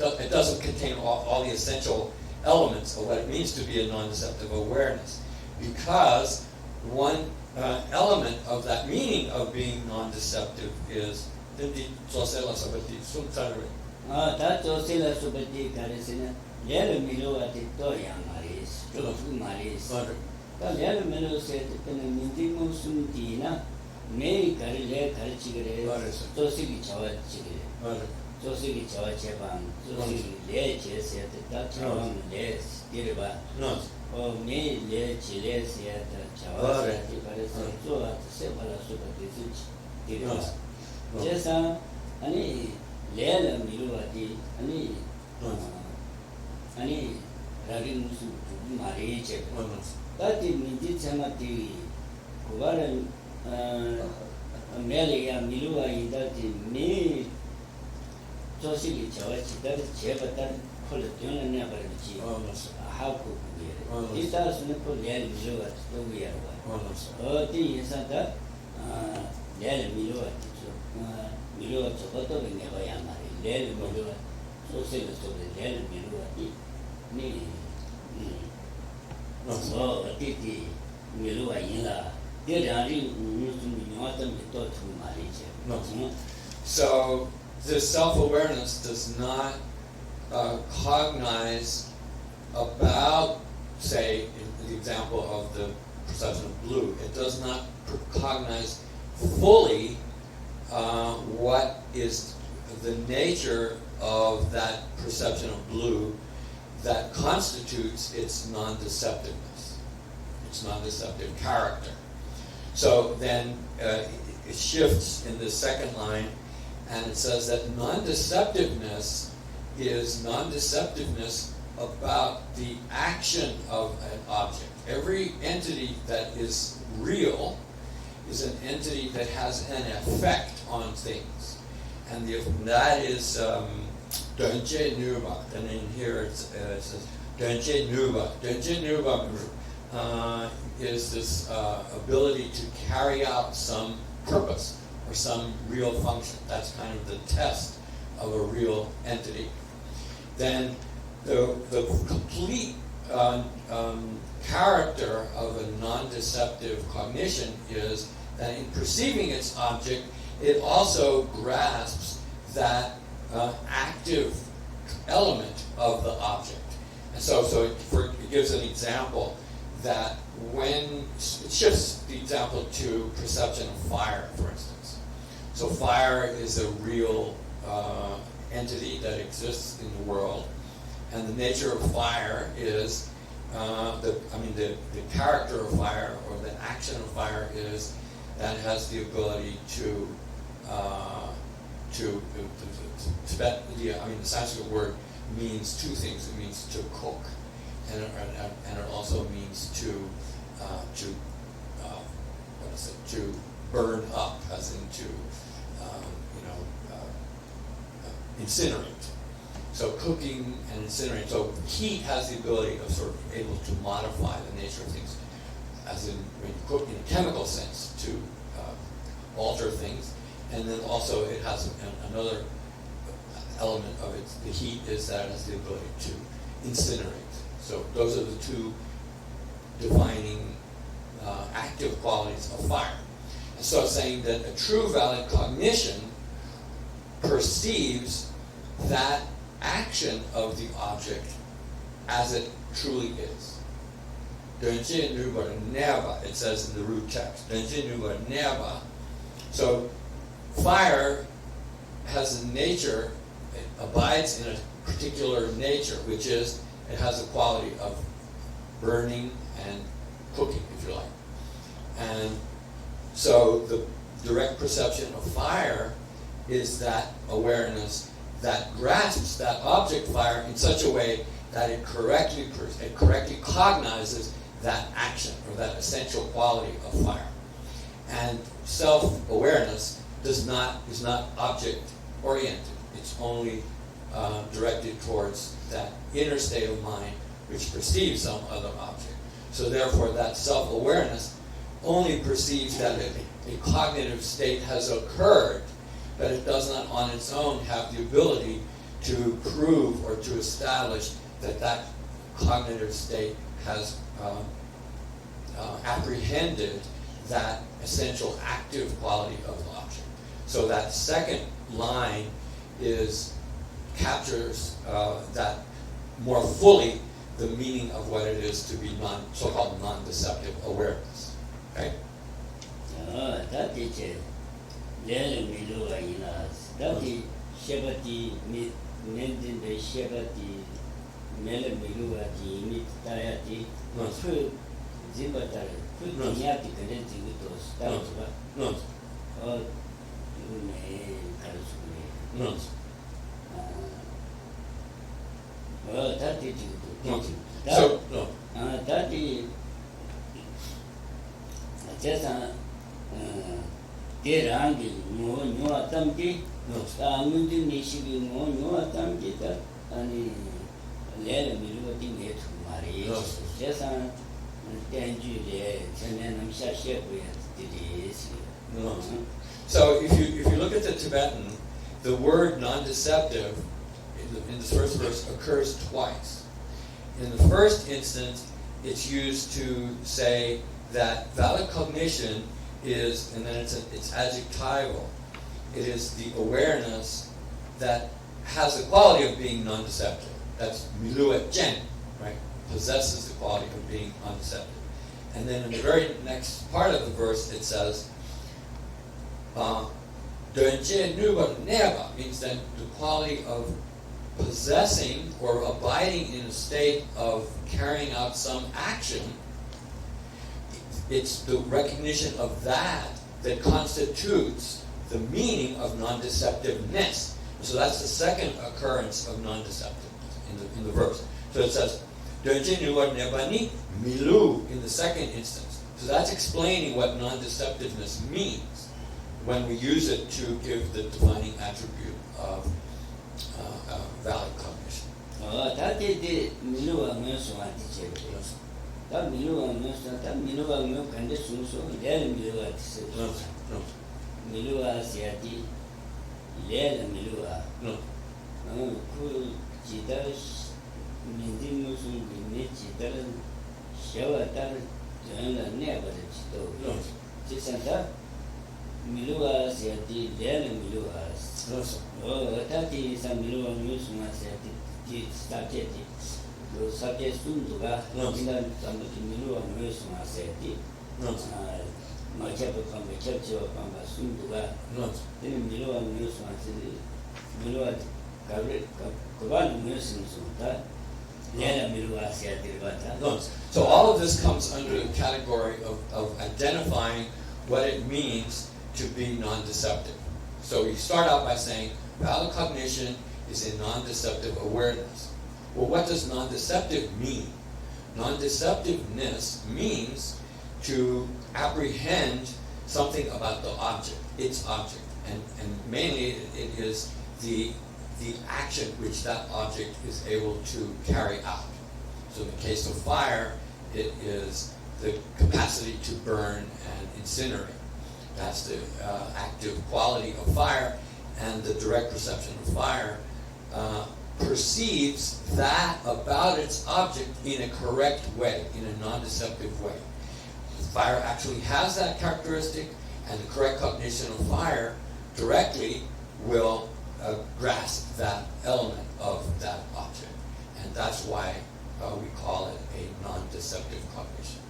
it doesn't contain all the essential elements of what it means to be a non-deceptive awareness. Because one element of that meaning of being non-deceptive is the Josela Sabati Sumtari. That Josela Sabati Karisina, Yellow Milo at the Toria Maris, Josu Maris. The Yellow Milo said, Mindimu Sumtina, May Karile Karchigre, Josiki Chawa Chigre, Josiki Chawa Chepan, Josiki Leche said that Chawan Les, Diriba, or May Leche Les yet Chawa, so at several superstitions, Diriba. Jessa, Ani Lela Miluati, Ani Ragimusu Mariche. That is Samati Kuvaran Melia Milua in that me Josili Chawachi, that is Chebatan Colatuna never achieved. How could we? It does not put Yel Milua to we are one. The Santa Yel Milua, Milua Chocoto, and never Yamari, Yel Milua, so say the Yel Milua, me. So, Titi Milua Yila. So this self-awareness does not cognize about, say, in the example of the perception of blue, it does not cognize fully what is the nature of that perception of blue that constitutes its non-deceptiveness, its non-deceptive character. So then it shifts in the second line, and it says that non-deceptiveness is non-deceptiveness about the action of an object. Every entity that is real is an entity that has an effect on things. And that is Donje Nuba. And in here it says Donje Nuba. Donje Nuba is this ability to carry out some purpose or some real function. That's kind of the test of a real entity. Then the complete character of a non-deceptive cognition is that in perceiving its object, it also grasps that active element of the object. And so it gives an example that when it shifts the example to perception of fire, for instance. So fire is a real entity that exists in the world, and the nature of fire is the character of fire or the action of fire is that it has the ability the Sanskrit word means two things. It means to cook, and it also means to burn up, as in to incinerate. So cooking and incinerating. So heat has the ability of sort of able to modify the nature of things, as in when you cook in a chemical sense, to alter things. And then also it has another element of it. The heat is that it has the ability to incinerate. So those are the two defining active qualities of fire. And so it's saying that a true valid cognition perceives that action of the object as it truly is. It says in the root text. So fire has a nature, it abides in a particular nature, which is it has the quality of burning and cooking, if you like. And so the direct perception of fire is that awareness that grasps that object fire in such a way that it correctly cognizes that action or that essential quality of fire. And self-awareness is not object-oriented. It's only directed towards that inner state of mind which perceives some other object. So therefore that self-awareness only perceives that a cognitive state has occurred, but it does not on its own have the ability to prove or to establish that that cognitive state has apprehended that essential active quality of the object. So that second line captures that more fully the meaning of what it is to be so-called non-deceptive awareness. Okay? That is Lele Miluva in us. That is Shebati, Mendin the Shebati, Mele Miluva, the Imit Tayati, Food, Zimbatari, Food, Yati connecting with those. No. Or you may Kalusuri. No. That is No. So, no. That is just Rangi, no attempt, Mundi Nishi, no attempt, and Lele Miluva made to marry. Just on Danju, and then I'm sure No. So if you look at the Tibetan, the word non-deceptive in this first verse occurs twice. In the first instance, it's used to say that valid cognition is, and then it's adjectival. It is the awareness that has the quality of being non-deceptive. That's miluet jen, right? Possesses the quality of being non-deceptive. And then in the very next part of the verse, it says, Dönche nuba neba means that the quality of possessing or abiding in a state of carrying out some action. It's the recognition of that constitutes the meaning of non-deceptiveness. So that's the second occurrence of non-deceptiveness in the verse. So it says, Dönche nuba nebani milu in the second instance. So that's explaining what non-deceptiveness means when we use it to give the defining attribute of valid cognition. That is the Miluva Musuan teacher. That Miluva Musuan, that Miluva Mu can so Lel Miluva. No. Miluva Siati, Lel Miluva. No. Cool Chita Mindy Musun, Nichita, Shavatar, never Chito. No. Chisanta Miluva Siati, Lel Miluva. No, sir. That is some Miluva Musuan Siati started. The subject soon to go, some Miluva Musuan Siati. No. My chapel from the church of Pamba soon to go. No. Then Miluva Musuan City, Miluva Kavan Musun Sunta, Lena Miluva Siati. No. So all of this comes under the category of identifying what it means to be non-deceptive. So we start out by saying valid cognition is a non-deceptive awareness. Well, what does non-deceptive mean? Non-deceptiveness means to apprehend something about the object, its object, and mainly it is the action which that object is able to carry out. So in the case of fire, it is the capacity to burn and incinerate. That's the active quality of fire, and the direct perception of fire perceives that about its object in a correct way, in a non-deceptive way. Fire actually has that characteristic, and the correct cognition of fire directly will grasp that element of that object. And that's why we call it a non-deceptive cognition.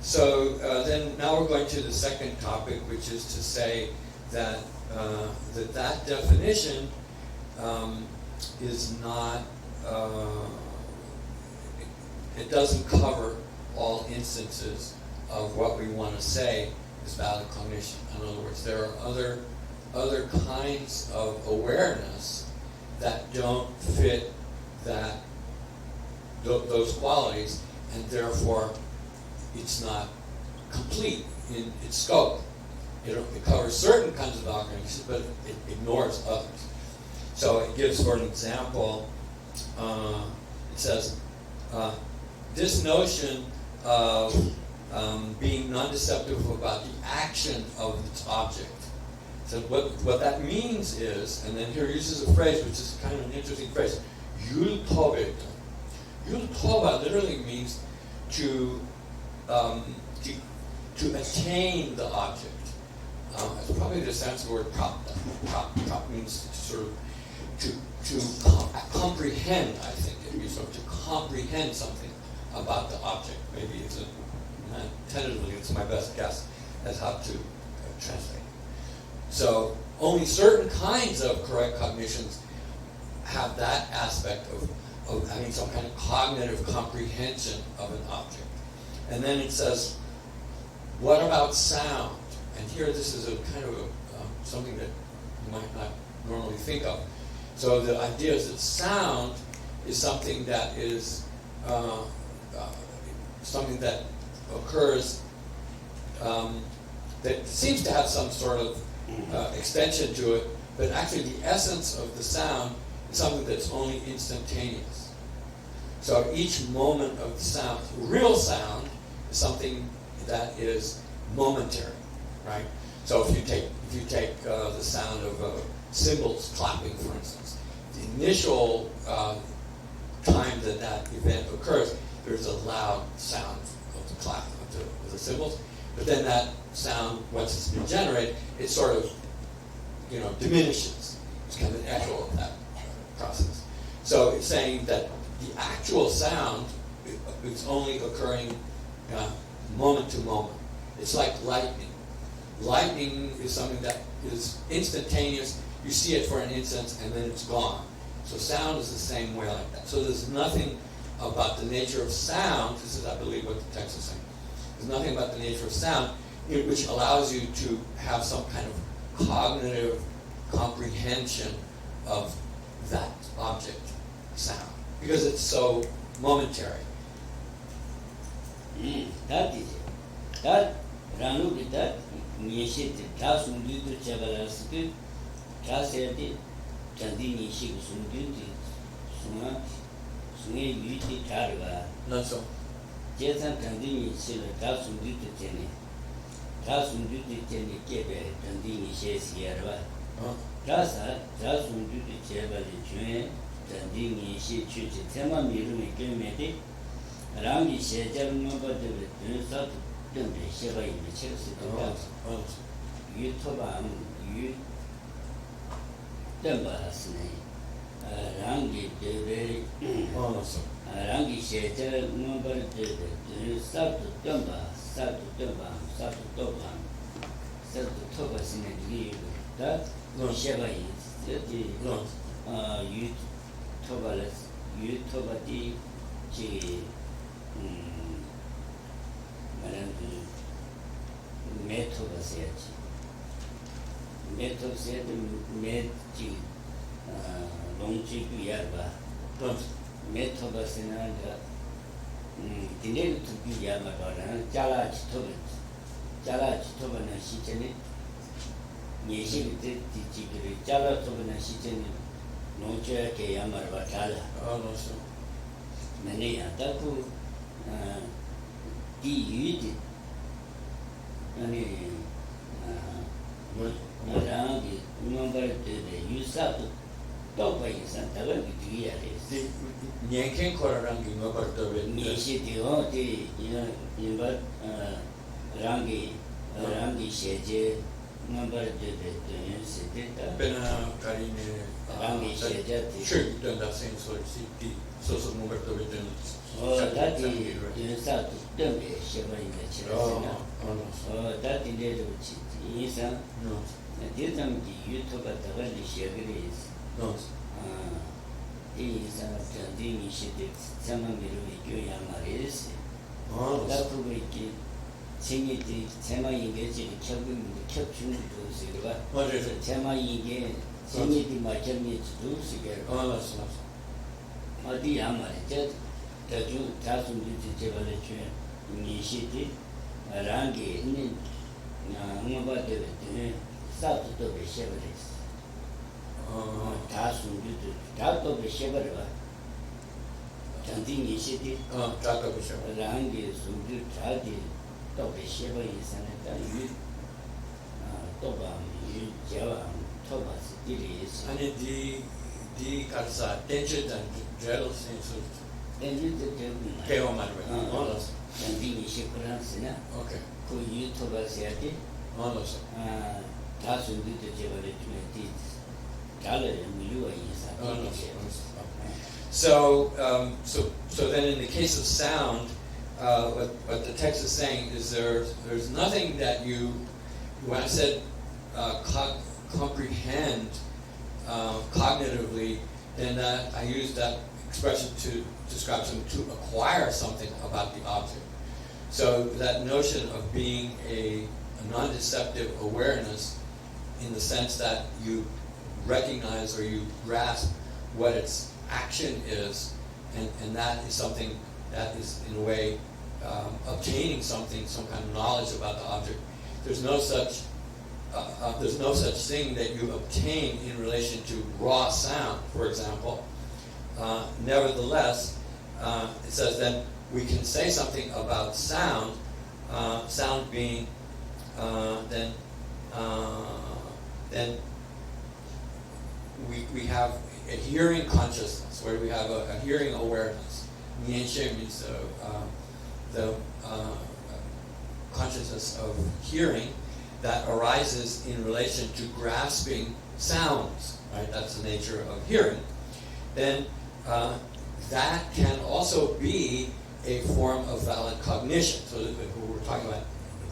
So then now we're going to the second topic, which is to say that that definition is not, it doesn't cover all instances of what we want to say is valid cognition. In other words, there are other kinds of awareness that don't fit those qualities, and therefore it's not complete in its scope. It covers certain kinds of cognition, but it ignores others. So it gives, for an example, it says, this notion of being non-deceptive about the action of its object. So what that means is, and then here he uses a phrase which is kind of an interesting phrase, yultobe. Yultoba literally means to attain the object. It's probably the sense of the word prop. Prop means sort of to comprehend, I think. It means sort of to comprehend something about the object. Maybe tentatively, it's my best guess as how to translate. So only certain kinds of correct cognitions have that aspect of having some kind of cognitive comprehension of an object. And then it says, what about sound? And here this is a kind of something that you might not normally think of. So the idea is that sound is something that is something that occurs that seems to have some sort of extension to it, but actually the essence of the sound is something that's only instantaneous. So each moment of the sound, real sound, is something that is momentary, right? So if you take the sound of cymbals clapping, for instance, the initial time that event occurs, there's a loud sound of the clap of the cymbals, but then that sound, once it's been generated, it sort of, diminishes. It's kind of an echo of that process. So it's saying that the actual sound is only occurring moment to moment. It's like lightning. Lightning is something that is instantaneous you see it for an instant and then it's gone. So sound is the same way like that. So there's nothing about the nature of sound, this is I believe what the text is saying, there's nothing about the nature of sound which allows you to have some kind of cognitive comprehension of that object, sound, because it's so momentary. That is it. That Ranu did that, Nishit, Tas Mundu Chavalasku, Tas Eti, Chandi Nishik Sundu, Suma, Sungi Yuti Tarva. Not so. Jason Chandi Nishil, Tas Sundu Jenny. Tas Sundu Jenny Kebe, Chandi Nishes Yerva. Tasa, Tas Sundu Chavali June, Chandi Nishi Chuchi, Tema Miru, Gyumed. Rangi Shejar number the Sat Dumbe Sheva in the Chelsea. You Tobam, you Dumba's name. Rangi Debe Rangi Shejar number the Sat Dumba, Sat Dumba, Sat Tobam, Sat Tobas in the league. That Sheva is you Tobalas, you Tobati. Method said, Method long cheap yarba. Method was in the name to be Yamabana, Jalaj Tobit, Jalaj Tobana Shitani, Nishi did the Jala Tobana Shitani, no jerk Yamabatala. Oh, no, so. Many Ataku di any around the number the use up to top by Santa Lucia. Yanking Korangi, no part of it. Nishi, the Rangi, Sheje, number the city. Pena Karine, Rangi Sheje, sure, you've done that same sort of city. So some number of it. Oh, that is out to them, Sheva in the children. Oh, that in the is a no. I didn't you talk about the very Shagris. No. Is a Chandini Shitty, Sama Miru, Yamaris. Oh, That will make it. Sing it, Tema engaged in the caption to Silva. what is it? Tema engaged, sing it in my journey to do together. Oh, that's not. Adi Yamari, just the Jew Tasum to Chevalier, Nishiti, Rangi, Mumba de South of the Chevaliers. Tasum to South of the Chevalier. Chandini City, Track of the show. Rangi, Sundu, Tradi, Top the Chevaliers, and Tobam, Java, Thomas, Dilis. And the Karsa, tension and dreadful things. Then you did Keo Madre. and the Shikuran, Okay. could you Thomas Yati? Honest. Tasu did the Javalet Gala and Milu is So then in the case of sound, what the text is saying is there's nothing that you, when I said comprehend cognitively, then I use that expression to describe something, to acquire something about the object. So that notion of being a non-deceptive awareness in the sense that you recognize or you grasp what its action is, and that is something that is in a way obtaining something, some kind of knowledge about the object. There's no such thing that you obtain in relation to raw sound, for example. Nevertheless, it says that we can say something about sound, sound being then we have a hearing consciousness, where we have a hearing awareness. Nianxie means the consciousness of hearing that arises in relation to grasping sounds, right? That's the nature of hearing. Then that can also be a form of valid cognition. So we're talking about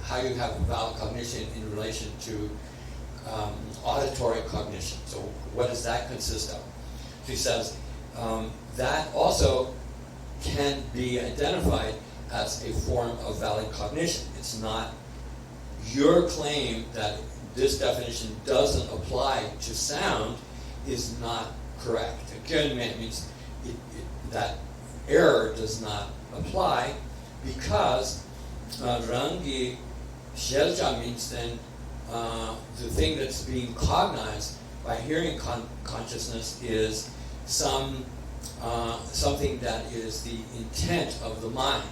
how you have valid cognition in relation to auditory cognition. So what does that consist of? He says that also can be identified as a form of valid cognition. It's not your claim that this definition doesn't apply to sound is not correct. Gyumed means that error does not apply because rangi shelja means then the thing that's being cognized by hearing consciousness is something that is the intent of the mind.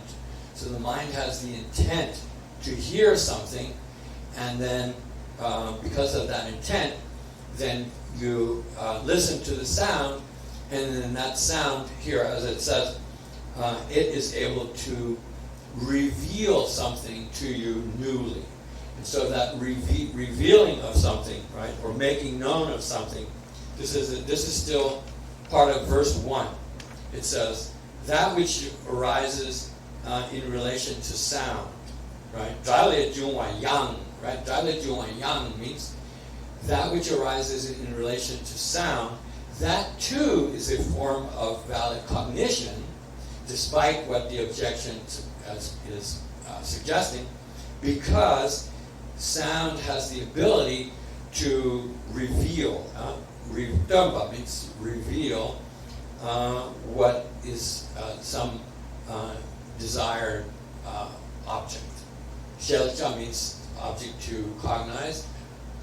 So the mind has the intent to hear something, and then because of that intent, then you listen to the sound, and then that sound here, as it says, it is able to reveal something to you newly. And so that revealing of something, right, or making known of something, this is still part of verse 1. It says, that which arises in relation to sound, right? Right? Yang means that which arises in relation to sound. That too is a form of valid cognition, despite what the objection is suggesting, because sound has the ability to reveal. Jampa means reveal what is some desired object. Shelja means object to cognize.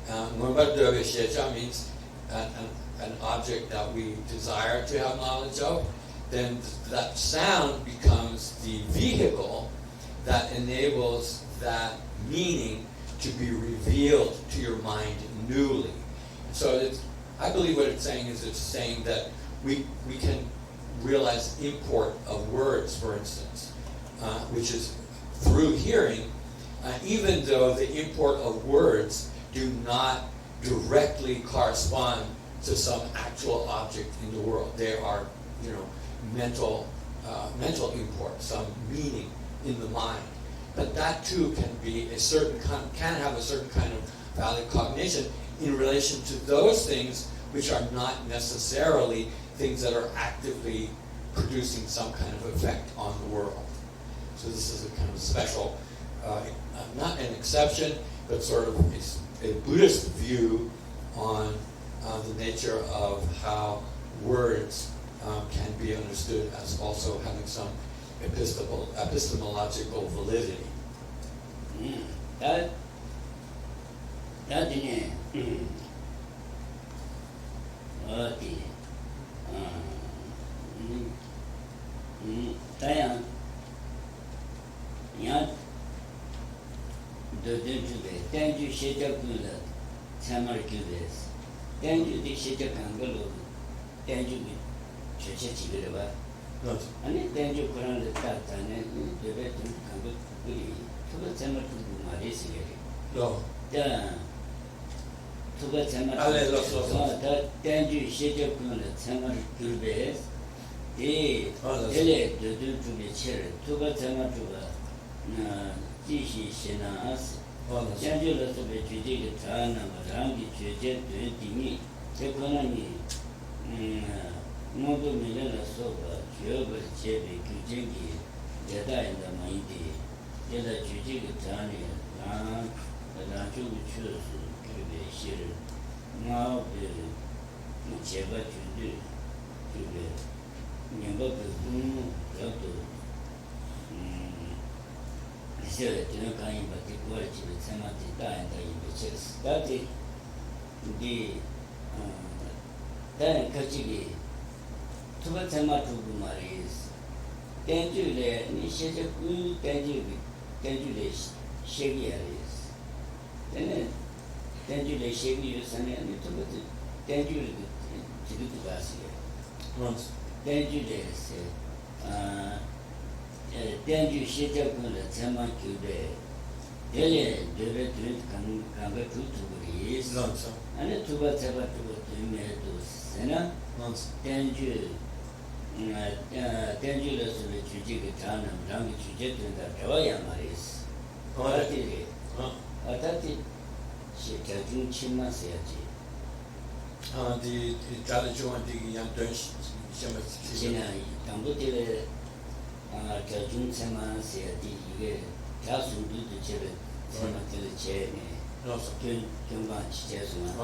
Shelja means an object that we desire to have knowledge of. Then that sound becomes the vehicle that enables that meaning to be revealed to your mind newly. So I believe what it's saying is it's saying that we can realize import of words, for instance, which is through hearing, even though the import of words do not directly correspond to some actual object in the world. They are, mental import, some meaning in the mind. But that too can have a certain kind of valid cognition in relation to those things which are not necessarily things that are actively producing some kind of effect on the world. So this is a kind of special, not an exception, but sort of a Buddhist view on the nature of how words can be understood as also having some epistemological validity. That 아니 땡주 그런 데 따다네 되게 좀 강국들이 그거 제목 좀 말이세요. 자 그거 제목 다 땡주 시적 그런 제목 줄베 이 엘레 저들 중에 체를 그거 제목 주가 지시 신나스 땡주로서 주제가 다나 뭐랑기 주제 되니 그거는 모두 밀려서 Gyumed 제비 규정이 대다인다 마이디 제가 주제가 전에 나중에 추스 그게 실 마음에 제가 준비 그게 년도도 그것도 이제 저는 가인 밖에 거를 집에 세마티 다인다 이제 쳤어 다들 이 다른 거치기 두 번째 맞추고 말이지. 땡주래 니 시제 그 땡주래 시기야리스. 근데 땡주래 시기 요새는 니 두 번째 땡주래 지도도 가시요. 맞지. 땡주래세 땡주 시제 그는 제만 교대 얘네 저래 강가 두두리스. 맞죠. 아니 두 번째 맞추고 되면도 세나 땡주 땡주로서 주제가 다는 랑이 주제 된다 배워야 말이스. 어디 대중 침마세야지. The tradition the young Dutch 지난 당부들의 대중 침마세야지 이게 가수들도 제를 침마들 제네. 경관 지제수만.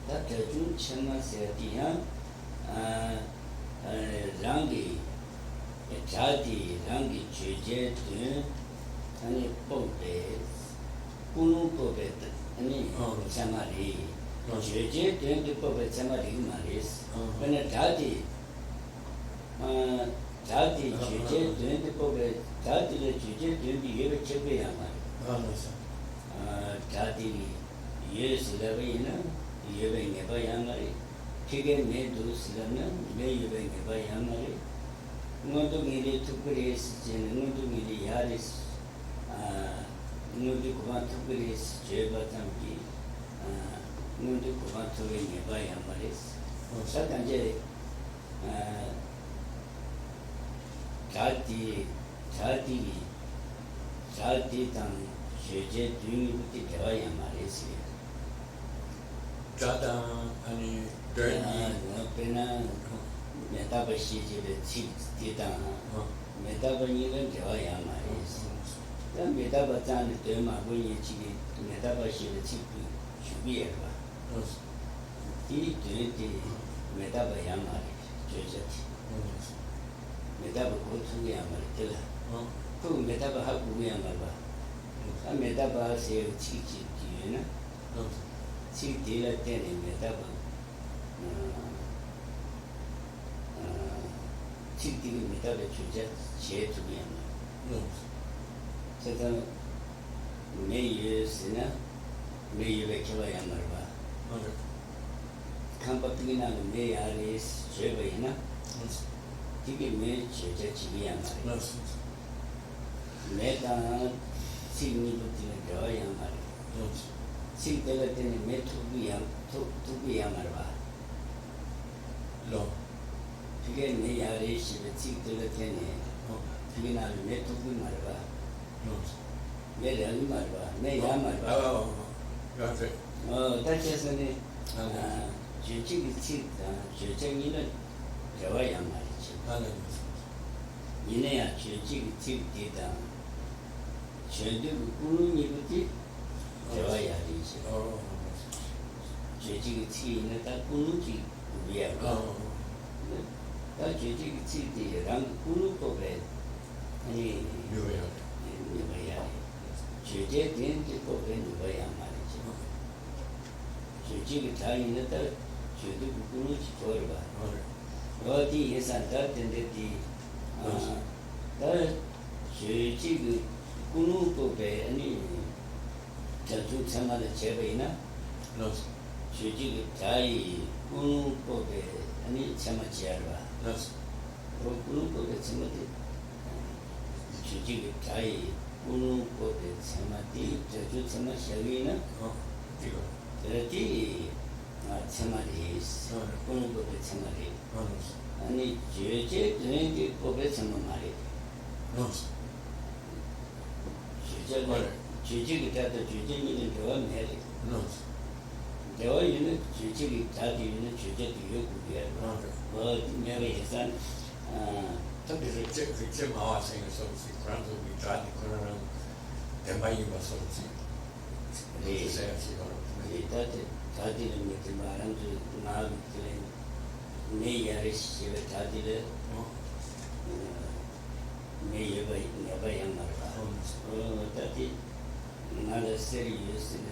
다 대중 침마세야지야. 랑기 자디 랑기 주제 등 아니 뽑에 꾸누 뽑에 아니 참말이 주제 등도 뽑에 참말이 말이스 근데 자디 자디 주제 등도 뽑에 자디의 주제 등도 예배 접해야 말이 자디 예수라베이나 예배 내봐야 말이 그게 매도 쓰려면 매 예배 내봐야 말이 ngô ngiri tukris jen ngô ngiri yaris ngô kuban tukris jebatam ki ngô kuban tuwe neba yamaris satanje jati tam jeje dungi buti dewa yamaris jata ani pena 메타버시 집에 집 뒤다 메타버니는 저야 말이지 그 메타버장에 대마고 이치기 메타버시의 집 주비에 봐 이 뒤에 메타버야 말이지 저저지 메타버 고통이야 말이지 그 메타버 하고야 말봐 아 메타버시의 치치 뒤에는 치 뒤에 때는 메타버 지디가 메타베 주제 제투비야. 그래서 매일스나 매일에 겨와야 말봐. 캄바티나 매야리스 제베이나. 되게 매 제제 집이야 말이야. 매다 시니부티는 겨와야 말이야. 시대가 때는 매투비야 말봐. 로 그게 내 야리 시에 찍들 때네. 그게 나를 내 두고 말봐. 내 양이 말봐. 내 양 말봐. 다시서는 주직이 찍다. 주직이는 저와야 말이지. 이내야 주직이 찍다. 전도 꾸는이부터 저와야 되지. 주직이 찍는 다 꾸는지 우리야. 다 주직이 치디랑 꾸누법에 아니 누가야 주제 된지 법에 누가야 말이지 주직이 다 있는다 주도 꾸누지 좋아봐 어디 예산다 된데디 다 주직이 꾸누법에 아니 자주 참아를 제베이나 주직이 다이 꾸누법에 아니 참아지야봐 꾸누법에 참아디 주직이 다이 꾸누법에 참아디 자주 참아시야위나 그렇지 참아디 꾸누법에 참아디 아니 주제 되는지 법에 참아 말이 주직이 다도 주제니는 좋아하면 해야 돼 대화 있는 주직이 다도 있는 주제도 요구해야 내가 예산 특히 그제 마와 생겨서 그런도 우리 좌디 그러는 대만이 와서 네 다들은 이렇게 말한들 마음들은 내 야를 시집에 다들은 내 여봐야 말봐 다들 나를 세리였으면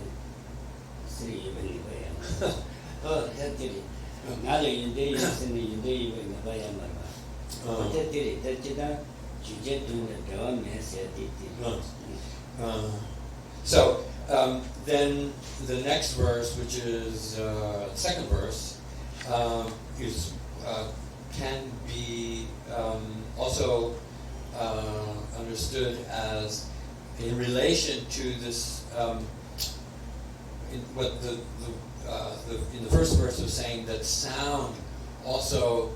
세리여봐야 다들이 나를 인대였으면 인대여봐야 말봐 다들이 다들은 주제 두는 대화면 해야 되지 So then the next verse, which is second verse, is can be also understood as in relation to this. In what in the first verse was saying that sound also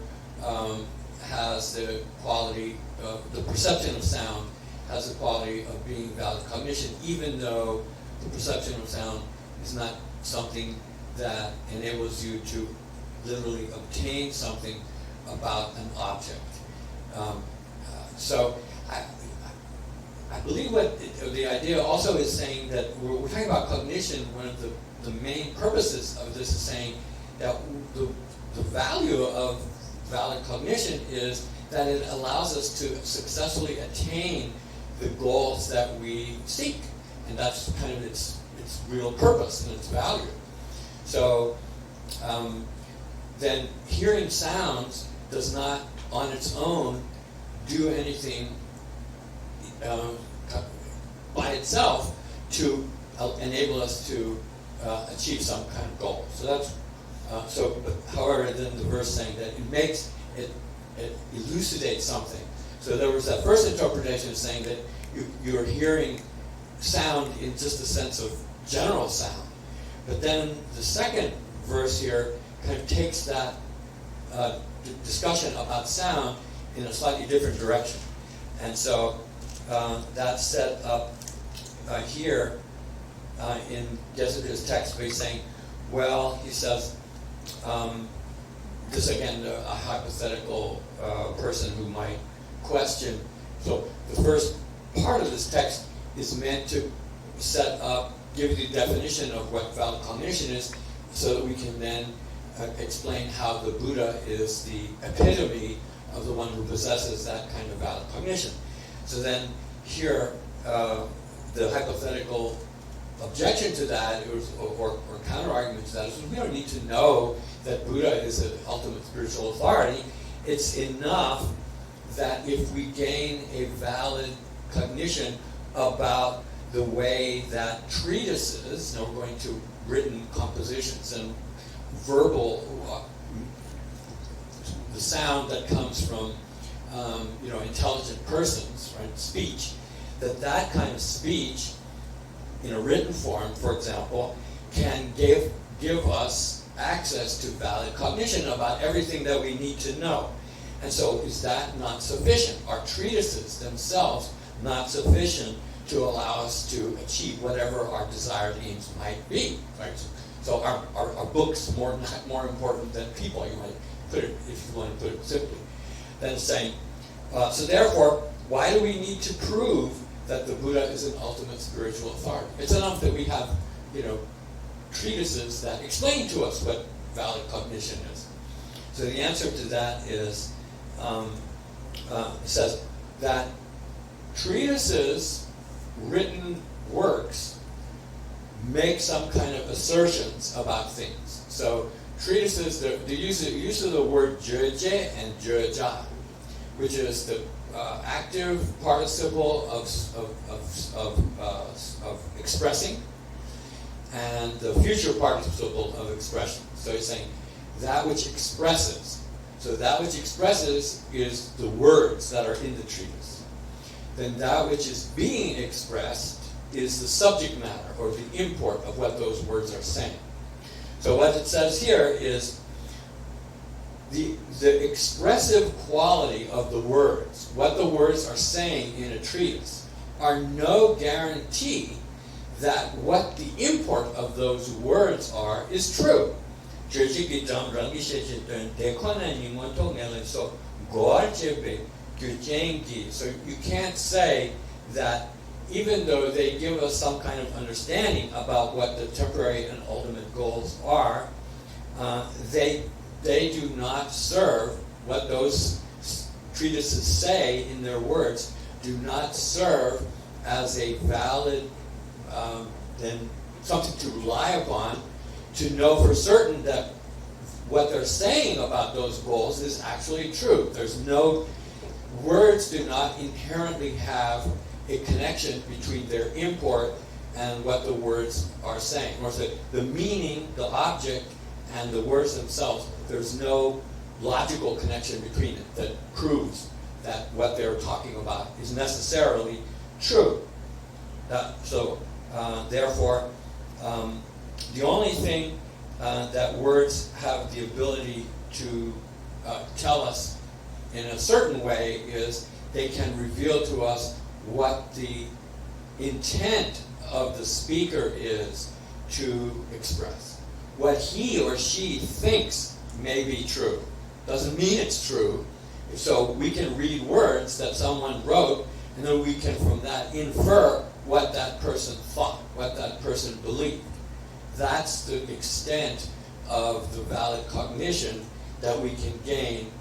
has the quality of the perception of sound has the quality of being valid cognition, even though the perception of sound is not something that enables you to literally obtain something about an object. So I believe what the idea also is saying that we're talking about cognition. One of the main purposes of this is saying that the value of valid cognition is that it allows us to successfully attain the goals that we seek, and that's kind of its real purpose and its value. So then hearing sounds does not on its own do anything by itself to enable us to achieve some kind of goal. So that's however, then the verse saying that it elucidates something. So there was that first interpretation saying that you're hearing sound in just the sense of general sound. But then the second verse here kind of takes that discussion about sound in a slightly different direction. And so that's set up here in Jesuit's text by saying, well, he says, this again, a hypothetical person who might question. So the first part of this text is meant to set up, give you the definition of what valid cognition is, so that we can then explain how the Buddha is the epitome of the one who possesses that kind of valid cognition. So then here, the hypothetical objection to that, or counter-argument to that, is we don't need to know that Buddha is an ultimate spiritual authority. It's enough that if we gain a valid cognition about the way that treatises, we're going to written compositions and verbal, the sound that comes from intelligent persons, right? Speech, that kind of speech in a written form, for example, can give us access to valid cognition about everything that we need to know. And so is that not sufficient? Are treatises themselves not sufficient to allow us to achieve whatever our desired aims might be? Right? So are books more important than people? You might put it, if you want to put it simply. Then saying, so therefore, why do we need to prove that the Buddha is an ultimate spiritual authority? It's enough that we have, treatises that explain to us what valid cognition is. So the answer to that is, says that treatises, written works, make some kind of assertions about things. So treatises, the use of the word jöje and jöja, which is the active participle of expressing, and the future participle of expression. So he's saying that which expresses. So that which expresses is the words that are in the treatise. Then that which is being expressed is the subject matter or the import of what those words are saying. So what it says here is the expressive quality of the words, what the words are saying in a treatise, are no guarantee that what the import of those words are is true. So you can't say that even though they give us some kind of understanding about what the temporary and ultimate goals are, they do not serve what those treatises say in their words, do not serve as a valid then something to rely upon to know for certain that what they're saying about those goals is actually true. Words do not inherently have a connection between their import and what the words are saying. Or say the meaning, the object, and the words themselves, there's no logical connection between it that proves that what they're talking about is necessarily true. Therefore, the only thing that words have the ability to tell us in a certain way is they can reveal to us what the intent of the speaker is to express. What he or she thinks may be true doesn't mean it's true. So we can read words that someone wrote, and then we can from that infer what that person thought, what that person believed. That's the extent of the valid cognition that we can gain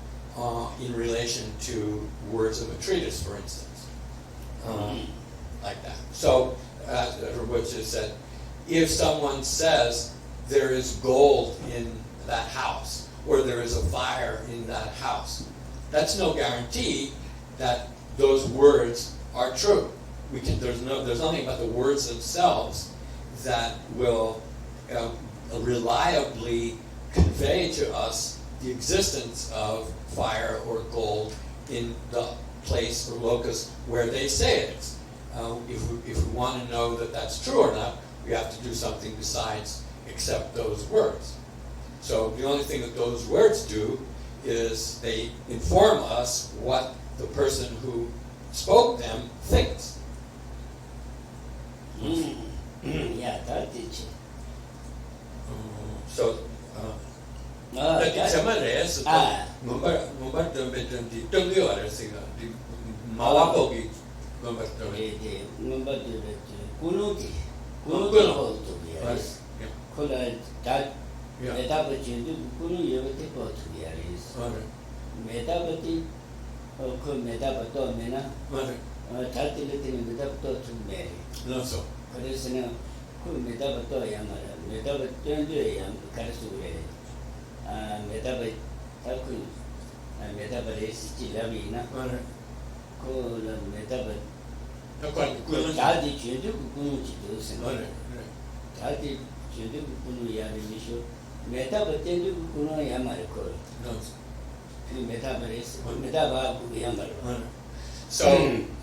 in relation to words of a treatise, for instance. Like that. So, as Rinpoche said, if someone says there is gold in that house, or there is a fire in that house, that's no guarantee that those words are true. There's nothing about the words themselves that will reliably convey to us the existence of fire or gold in the place or locus where they say it is. If we want to know that that's true or not, we have to do something besides accept those words. So the only thing that those words do is they inform us what the person who spoke them thinks. Yeah, that's it. So,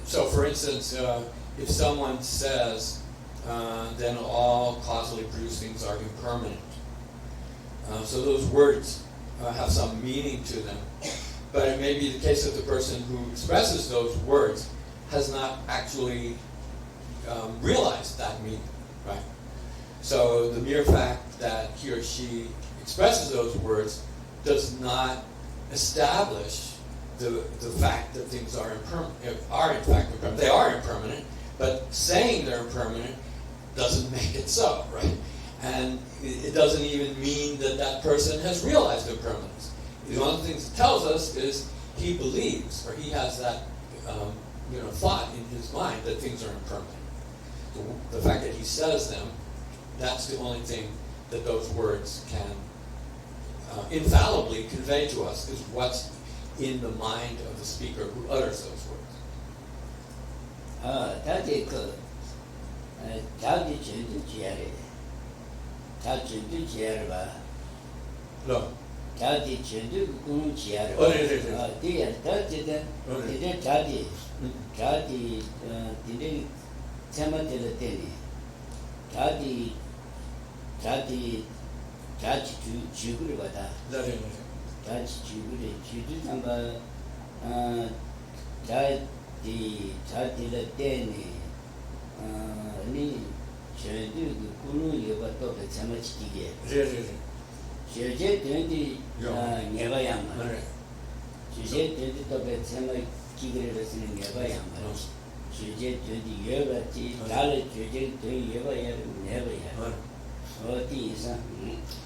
So for instance, if someone says, then all causally produced things are impermanent. So those words have some meaning to them. But it may be the case that the person who expresses those words has not actually realized that meaning, right? So the mere fact that he or she expresses those words does not establish the fact that things are in fact impermanent. They are impermanent, but saying they're impermanent doesn't make it so, right? And it doesn't even mean that that person has realized impermanence. The only thing it tells us is he believes, or he has that thought in his mind that things are impermanent. The fact that he says them, that's the only thing that those words can infallibly convey to us, is what's in the mind of the speaker who utters those words. No.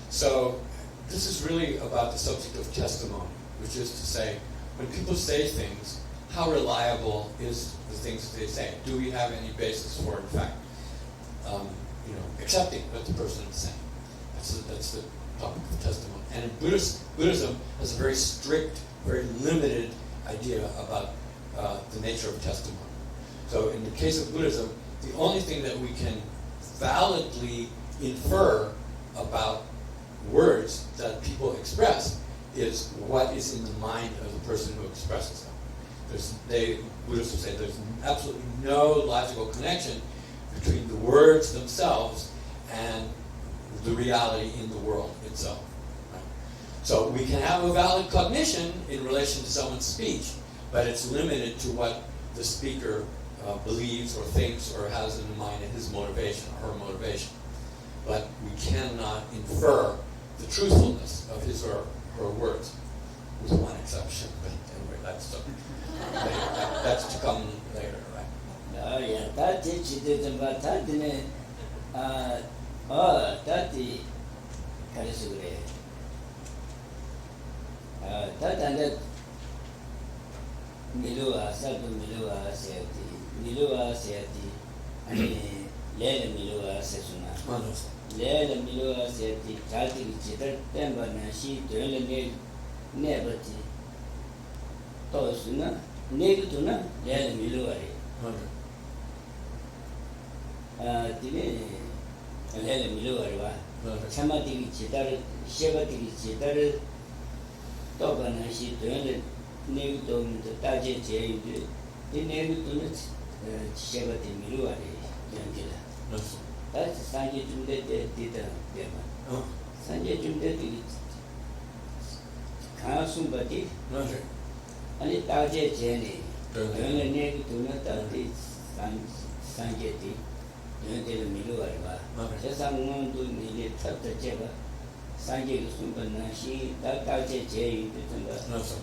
So this is really about the subject of testimony, which is to say, when people say things, how reliable is the things that they say? Do we have any basis for, in fact, accepting what the person is saying? That's the topic of testimony. And in Buddhism has a very strict, very limited idea about the nature of testimony. So in the case of Buddhism, the only thing that we can validly infer about words that people express is what is in the mind of the person who expresses them. Buddhists will say there's absolutely no logical connection between the words themselves and the reality in the world itself. Right? So we can have a valid cognition in relation to someone's speech, but it's limited to what the speaker believes or thinks or has in mind in his motivation or her motivation. but we cannot infer the truthfulness of his or her words, with one exception. But anyway, that's to come later, right? Oh yeah, that is the but that didn't. That the Karisugre. That and that Milua, Sabu Milua, Seti, Milua, Seti, and Leda Milua, Sesuna. Leda Milua, Seti, Tati, Chitter, Temba, Nashi, Dwelling, Nebati, Tosuna, Negatuna, Leda Milua. Leda Milua, Chamati, Chitter, Shevati, Chitter. Tokanashi, the Newton, the Taji, the Newton, Shevati Miluari, Yankila. That's Sanjay Jumde did a Sanjay Jumde Kansumbati, and it Taji Jenny, the Newton, Sanjay, Yankila Miluari, just unknown to me, the Jeva. Sanjay Sumbanashi, that Taji Jay,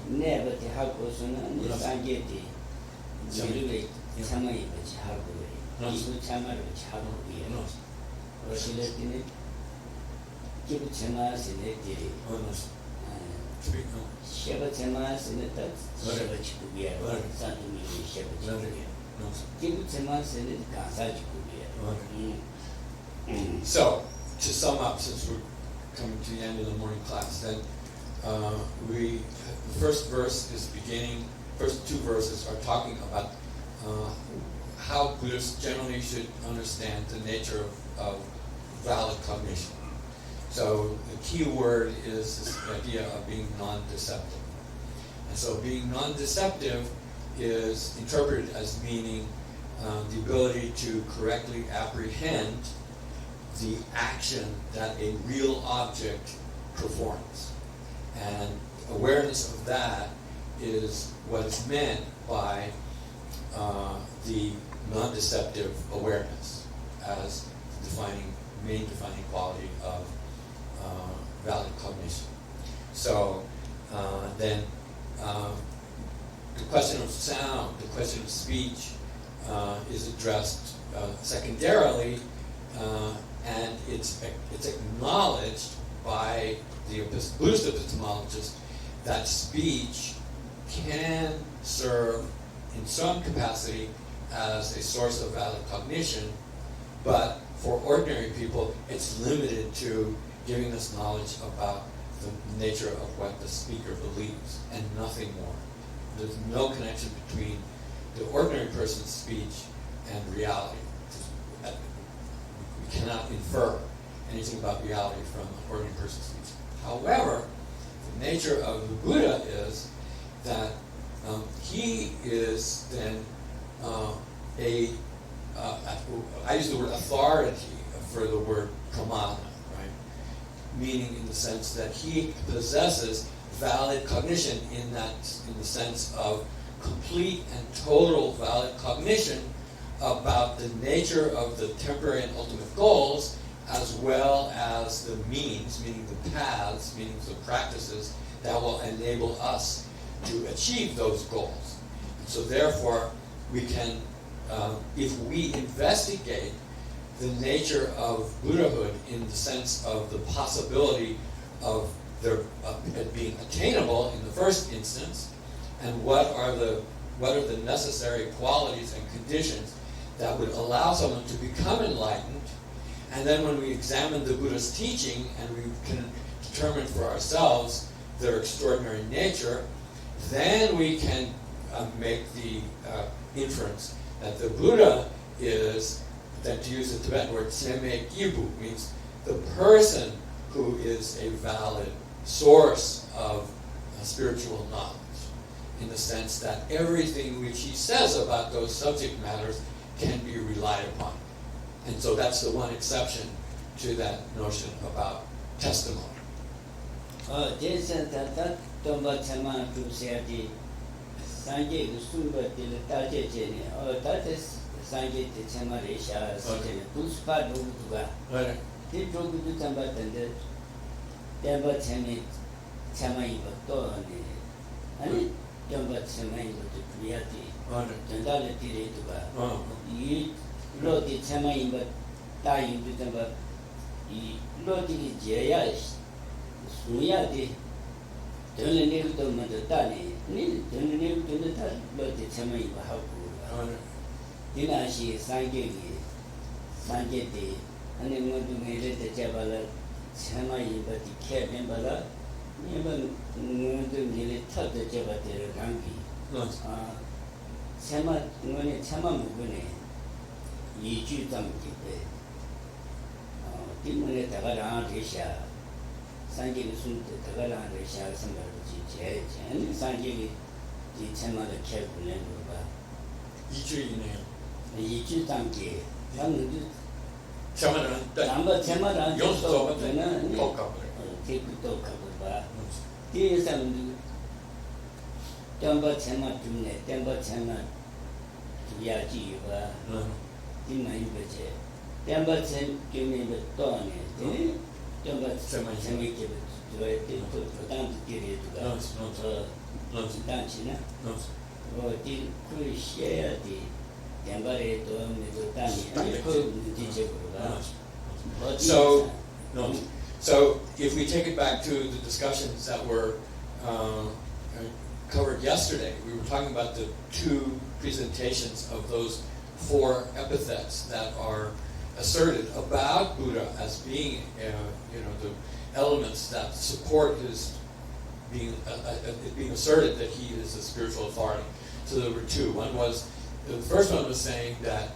never the Hakosuna, and the Sanjay, Jilu, Tamay, which Haku, Isu Tamar, which Haku, or she let in it, give Tamas in it, Sheva Tamas in it, that's Shevach Kubia, something Shevach, give Tamas in it, Kansaj Kubia. So, to sum up, since we're coming to the end of the morning class, then the first verse is first two verses are talking about how Buddhists generally should understand the nature of valid cognition. So the key word is this idea of being non-deceptive. And so being non-deceptive is interpreted as meaning the ability to correctly apprehend the action that a real object performs. And awareness of that is what is meant by the non-deceptive awareness as the main defining quality of valid cognition. So then the question of sound, the question of speech is addressed secondarily, and it's acknowledged by the Buddhist epistemologist that speech can serve in some capacity as a source of valid cognition, but for ordinary people, it's limited to giving us knowledge about the nature of what the speaker believes and nothing more. There's no connection between the ordinary person's speech and reality. We cannot infer anything about reality from an ordinary person's speech. However, the nature of the Buddha is that he is then I use the word authority for the word pramana, right? Meaning in the sense that he possesses valid cognition in the sense of complete and total valid cognition about the nature of the temporary and ultimate goals, as well as the means, meaning the paths, meaning the practices that will enable us to achieve those goals. So therefore, we can, if we investigate the nature of Buddhahood in the sense of the possibility of it being attainable in the first instance, and what are the necessary qualities and conditions that would allow someone to become enlightened, and then when we examine the Buddha's teaching and we can determine for ourselves their extraordinary nature, then we can make the inference that the Buddha is, that to use the Tibetan word, seme kibu, means the person who is a valid source of spiritual knowledge, in the sense that everything which he says about those subject matters can be relied upon. And so that's the one exception to that notion about testimony. Jason, that Tomba Chama to say the Sanjay Sumba till Taje Jenny, or that is Sanjay Chamarisha, Puspa Duga. 이 조그도 잠봤던데 대바 체미 체마이 것도 아니 jampa chemayi batu priyati jandala tiri tuka yi loti chemayi bat tayi tu jampa yi loti ki jaya sunya di jandala niru to mada tani ni jandala niru to ta loti chemayi ba haku dina shi sanje di ane ngodu ngere te chabala chemayi bati khe bala 이번 모든 일이 터져 잡아들 관계. 세마 이번에 세마 부분에 이주 담기때. 때문에 다가랑 대샤 산지의 순대 다가랑 대샤 선발지 제일 산지의 이 세마의 개분을 봐. 이주이네요. 이주 담기. 나는 세마는 남바 세마랑 요소가 되는 똑같아요. 계획도 가고 봐. 뒤에서는 jampa chema tumne, jampa chema yaji yuwa, dima yubache, jampa chema toane, jampa chema kiba tuwae, tanto tiri tuka, tanchi na, di kui shea di, jampa re to me to tani, kui dice kuruwa. So, if we take it back to the discussions that were covered yesterday, we were talking about the two presentations of those four epithets that are asserted about Buddha as being, the elements that support his being asserted that he is a spiritual authority. So there were two. The first one was saying that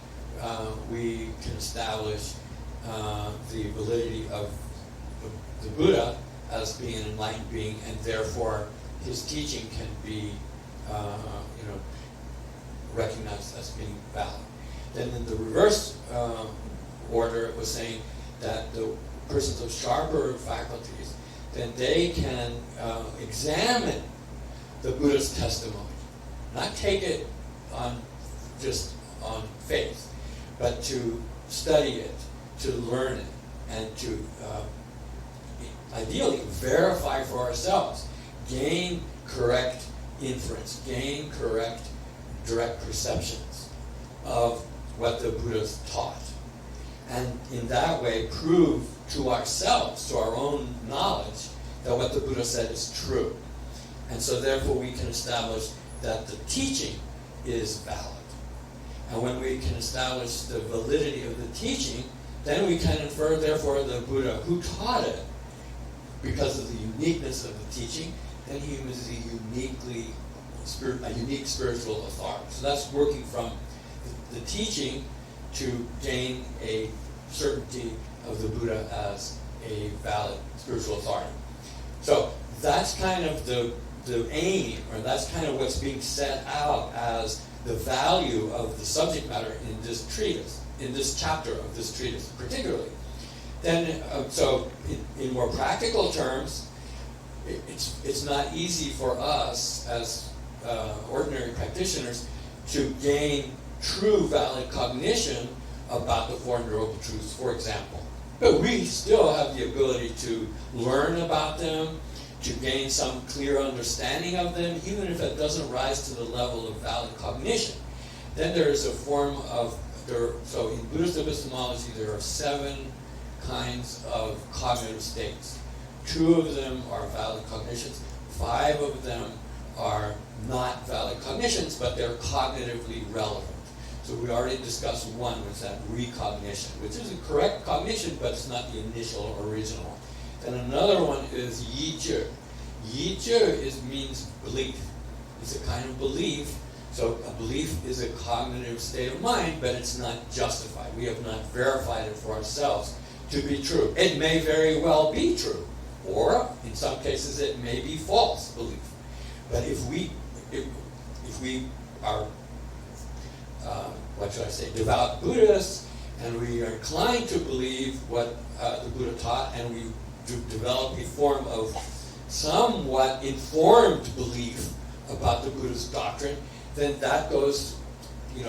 we can establish the validity of the Buddha as being an enlightened being, and therefore his teaching can be, recognized as being valid. Then in the reverse order, it was saying that the persons of sharper faculties, then they can examine the Buddha's testimony, not take it just on faith, but to study it, to learn it, and to ideally verify for ourselves, gain correct inference, gain correct direct perceptions of what the Buddha's taught. And in that way prove to ourselves, to our own knowledge, that what the Buddha said is true. And so therefore we can establish that the teaching is valid. And when we can establish the validity of the teaching, then we can infer, therefore, the Buddha who taught it, because of the uniqueness of the teaching, then he was a unique spiritual authority. So that's working from the teaching to gain a certainty of the Buddha as a valid spiritual authority. So that's kind of the aim, or that's kind of what's being set out as the value of the subject matter in this treatise, in this chapter of this treatise particularly. Then, so in more practical terms, it's not easy for us as ordinary practitioners to gain true valid cognition about the Four Noble Truths, for example. But we still have the ability to learn about them, to gain some clear understanding of them, even if it doesn't rise to the level of valid cognition. Then there is a form of, so in Buddhist epistemology, there are 7 kinds of cognitive states. 2 of them are valid cognitions. 5 of them are not valid cognitions, but they're cognitively relevant. So we already discussed one, which is that recognition, which is a correct cognition, but it's not the initial or original. Then another one is yizhi. Yizhi means belief. It's a kind of belief. So a belief is a cognitive state of mind, but it's not justified. We have not verified it for ourselves to be true. It may very well be true, or in some cases it may be false belief. But if we are, devout Buddhists, and we are inclined to believe what the Buddha taught, and we develop a form of somewhat informed belief about the Buddha's doctrine, then that goes,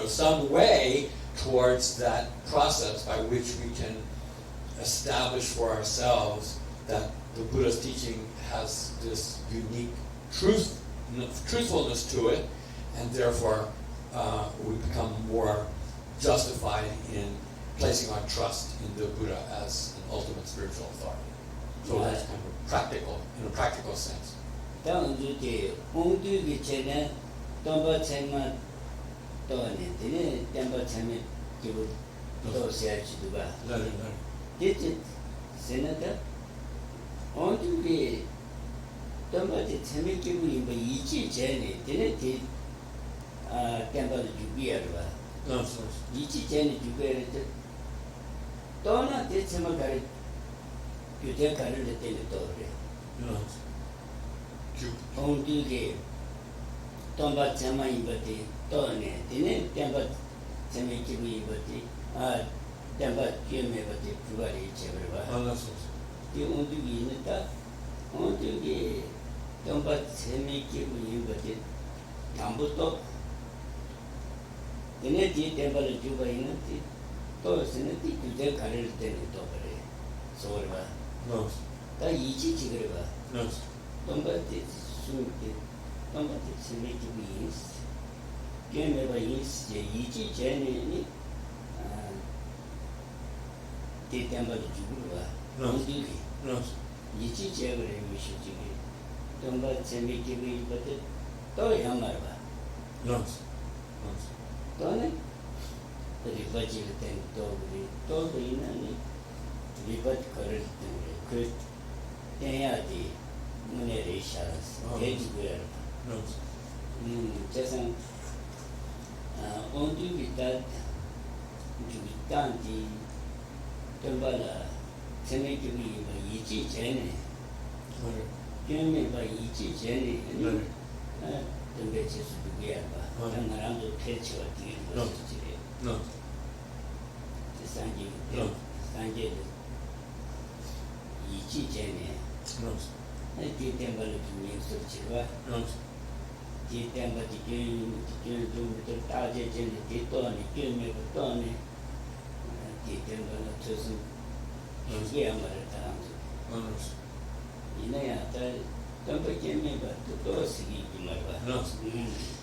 some way towards that process by which we can establish for ourselves that the Buddha's teaching has this unique truthfulness to it, and therefore we become more justified in placing our trust in the Buddha as an ultimate spiritual authority. So that's kind of practical, in a practical sense.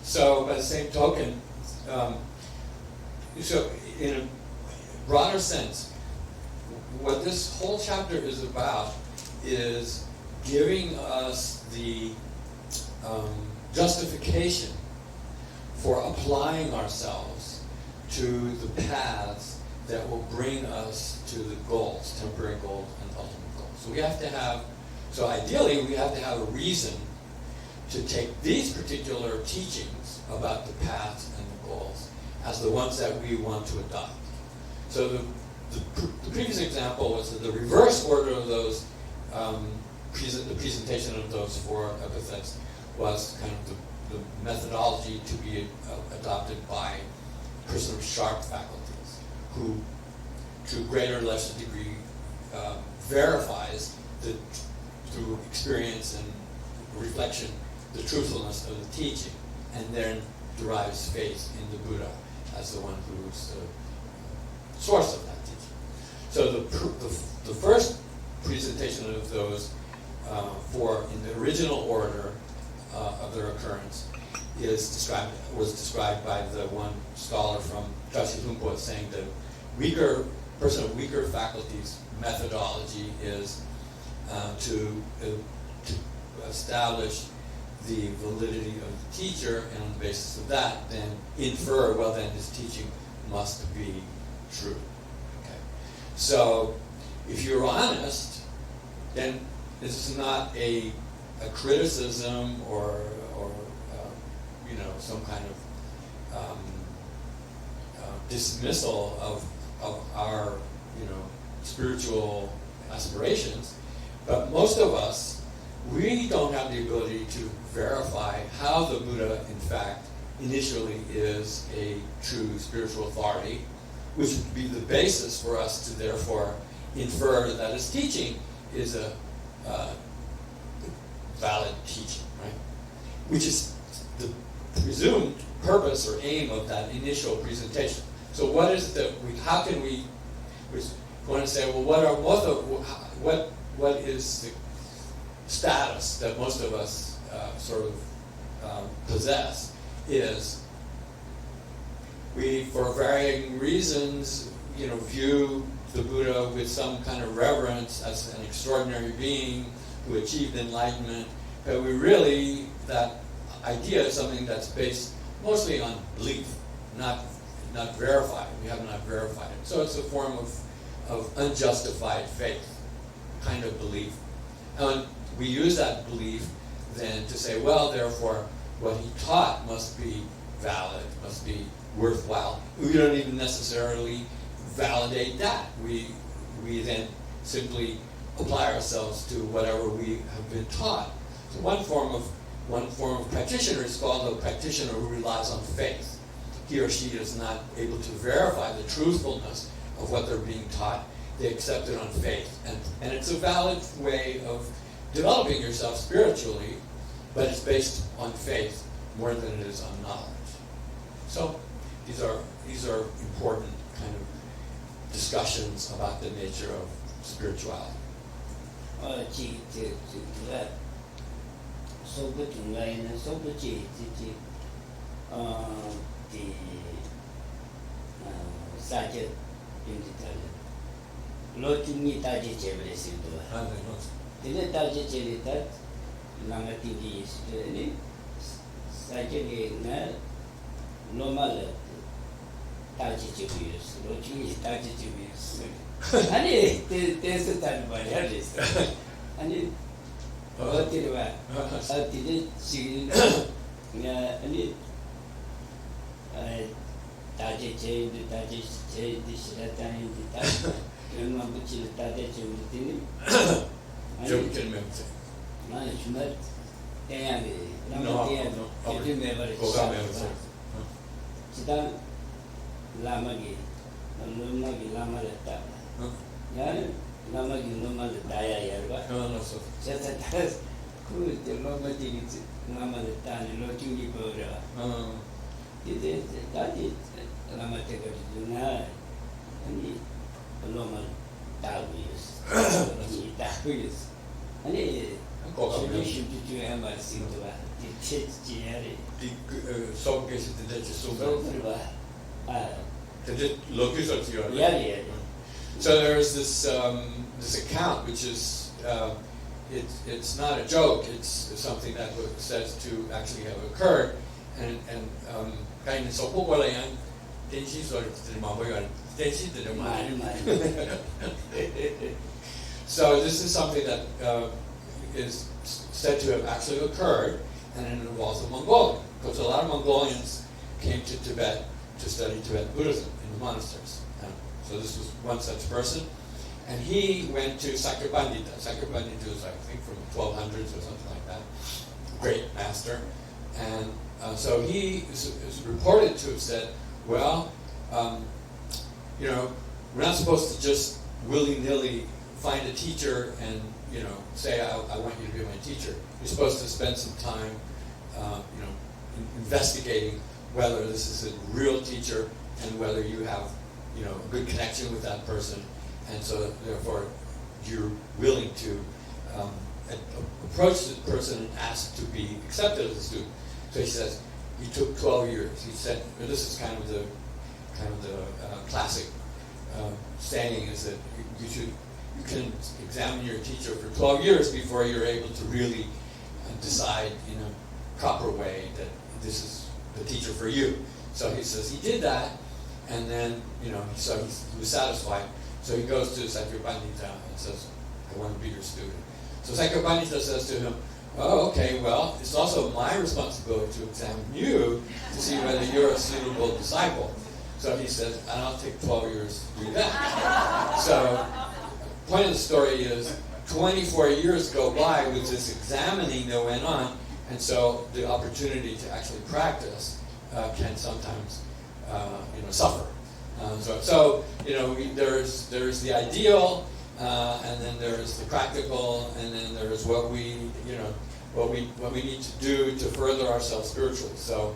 So, by the same token, so in a broader sense, what this whole chapter is about is giving us the justification for applying ourselves to the paths that will bring us to the goals, temporary goals and ultimate goals. So we have to have, so ideally we have to have a reason to take these particular teachings about the paths and the goals as the ones that we want to adopt. So the previous example was that the reverse order of those, the presentation of those four epithets was kind of the methodology to be adopted by a person of sharp faculties, who to a greater or lesser degree verifies through experience and reflection the truthfulness of the teaching, and then derives faith in the Buddha as the one who's the source of that teaching. So the first presentation of those four in the original order of their occurrence was described by the one scholar from Joshi Rinpoche saying that person of weaker faculties methodology is to establish the validity of the teacher, and on the basis of that, then infer, well, then his teaching must be true. Okay. So, if you're honest, then this is not a criticism or some kind of dismissal of our spiritual aspirations, but most of us, we don't have the ability to verify how the Buddha, in fact, initially is a true spiritual authority, which would be the basis for us to therefore infer that his teaching is a valid teaching, right? Which is the presumed purpose or aim of that initial presentation. So what is how can we, want to say, well, what is the status that most of us possess? Is we, for varying reasons, view the Buddha with some kind of reverence as an extraordinary being who achieved enlightenment, but that idea is something that's based mostly on belief, not verified. We have not verified it. So it's a form of unjustified faith, kind of belief. And we use that belief then to say, well, therefore, what he taught must be valid, must be worthwhile. We don't even necessarily validate that. We then simply apply ourselves to whatever we have been taught. So one form of practitioner is called a practitioner who relies on faith. He or she is not able to verify the truthfulness of what they're being taught. They accept it on faith. And it's a valid way of developing yourself spiritually, but it's based on faith more than it is on knowledge. So these are important kind of discussions about the nature of spirituality. So there is this account, which is it's not a joke. It's something that was said to actually have occurred, and so this is something that is said to have actually occurred, and it involves a Mongolian, because a lot of Mongolians came to Tibet to study Tibetan Buddhism in the monasteries. So this was one such person, and he went to Sakyapandita. Sakyapandita was, I think, from 1200s or something like that. Great master, and so he is reported to have said, "Well, we're not supposed to just willy-nilly find a teacher and say, I want you to be my teacher. You're supposed to spend some time, investigating whether this is a real teacher and whether you have, a good connection with that person, and so therefore you're willing to approach the person and ask to be accepted as a student." So he says he took 12 years. He said, this is kind of the classic saying, is that you can examine your teacher for 12 years before you're able to really decide in a proper way that this is the teacher for you. So he says he did that, and then so he was satisfied. So he goes to Sakyapandita and says, "I want to be your student." So Sakyapandita says to him, "Oh, okay, well, it's also my responsibility to examine you to see whether you're a suitable disciple." So he says, "And I'll take 12 years to do that." So the point of the story is 24 years go by with this examining that went on, and so the opportunity to actually practice can sometimes suffer. There's the ideal, and then there's the practical, and then there's what we need to do to further ourselves spiritually. So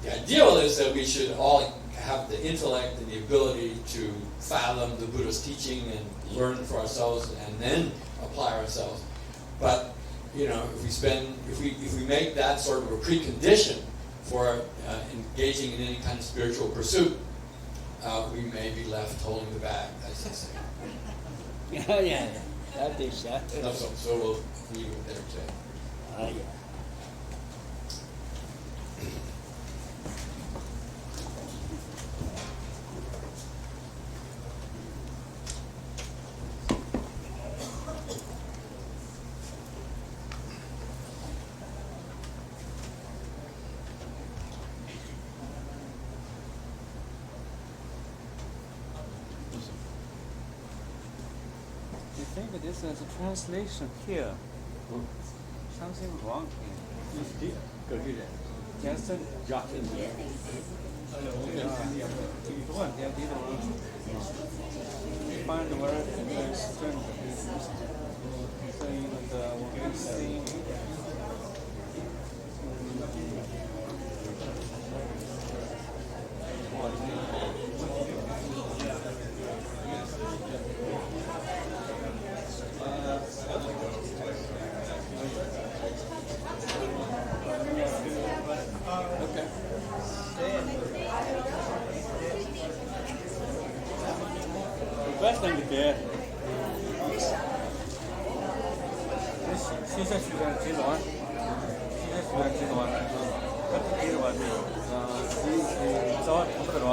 the ideal is that we should all have the intellect and the ability to fathom the Buddha's teaching and learn for ourselves and then apply ourselves. But if we make that sort of a precondition for engaging in any kind of spiritual pursuit, we may be left holding the bag, as they say. Yeah. That is So we'll leave it there today. yeah. I think this is a translation here. Something wrong here. Just find where it is strength. Best thing to do. 新鲜时间几多？新鲜时间几多？几多？早不多。